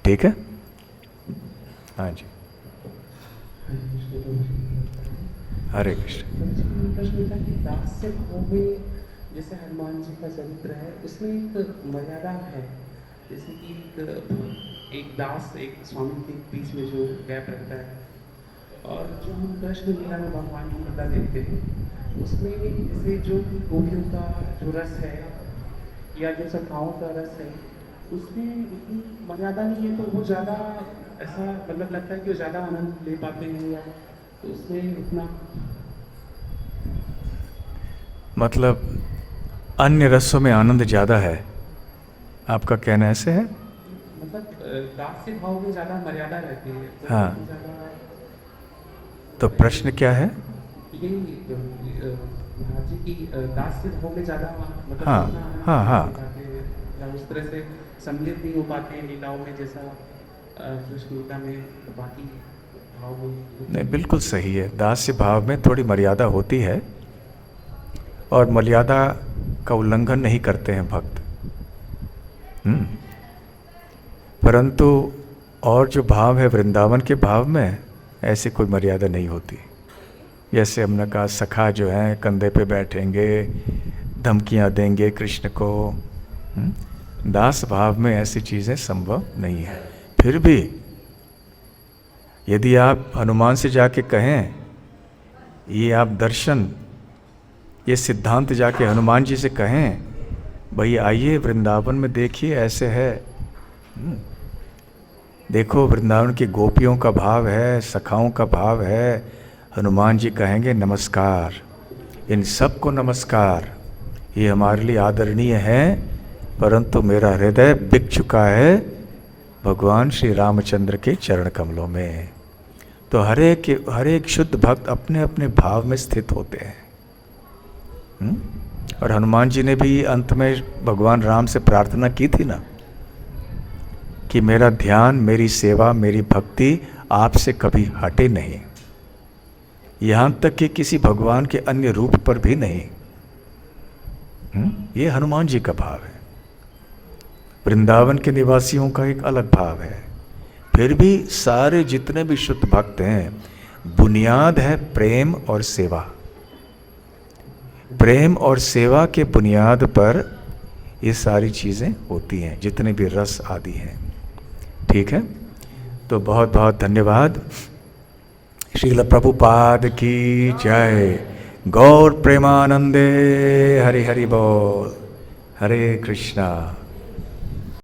ठीक है। हाँ जी। हरे कृष्ण।
प्रश्न था कि दास से भाव में, जैसे हनुमान जी का चरित्र है, उसमें एक मर्यादा है। जैसे कि एक दास एक स्वामी के बीच में जो गैप रहता है, और जो हम कृष्ण लीला में भगवान की लीला देखते हैं, उसमें जैसे जो गोपियों का जो रस है या जो सखाओं का रस है, उसमें इतनी मर्यादा नहीं है, तो वो ज़्यादा ऐसा मतलब लगता है कि वो ज़्यादा आनंद ले पाते हैं, या तो उसमें उतना,
मतलब अन्य रसों में आनंद ज़्यादा है, आपका कहना ऐसे है?
मतलब दास से भाव में ज़्यादा मर्यादा रहती है। तो
हाँ।
ज़्यादा, तो
प्रश्न क्या है?
यही महाराज जी की दास से भाव में ज़्यादा मतलब
हाँ,
उतना आनंद
हाँ, हाँ।
ले पाते हैं, या उस तरह से सम्मिलित नहीं हो पाते हैं लीलाओं में, जैसा कृष्ण लीला में बाकी भाव में।
नहीं, बिल्कुल सही है। दास्य भाव में थोड़ी मर्यादा होती है, और मर्यादा का उल्लंघन नहीं करते हैं भक्त। परंतु और जो भाव है वृंदावन के भाव में, ऐसी कोई मर्यादा नहीं होती। जैसे हमने कहा, सखा जो हैं कंधे पे बैठेंगे, धमकियां देंगे कृष्ण को। दास भाव में ऐसी चीज़ें संभव नहीं है। फिर भी यदि आप हनुमान से जाके कहें, ये आप दर्शन, ये सिद्धांत जाके हनुमान जी से कहें, भाई आइए वृंदावन में देखिए ऐसे है, देखो वृंदावन की गोपियों का भाव है, सखाओं का भाव है, हनुमान जी कहेंगे नमस्कार, इन सबको नमस्कार, ये हमारे लिए आदरणीय है, परंतु मेरा हृदय बिक चुका है भगवान श्री रामचंद्र के चरण कमलों में। तो हर एक शुद्ध भक्त अपने अपने भाव में स्थित होते हैं। और हनुमान जी ने भी अंत में भगवान राम से प्रार्थना की थी ना, कि मेरा ध्यान, मेरी सेवा, मेरी भक्ति आपसे कभी हटे नहीं, यहाँ तक कि किसी भगवान के अन्य रूप पर भी नहीं। ये हनुमान जी का भाव है। वृंदावन के निवासियों का एक अलग भाव है। फिर भी सारे जितने भी शुद्ध भक्त हैं, बुनियाद है प्रेम और सेवा। प्रेम और सेवा के बुनियाद पर ये सारी चीज़ें होती हैं, जितने भी रस आदि हैं। ठीक है। तो बहुत बहुत धन्यवाद। श्रील प्रभुपाद की जय। गौर प्रेमानंदे। हरि हरि बोल। हरे कृष्णा।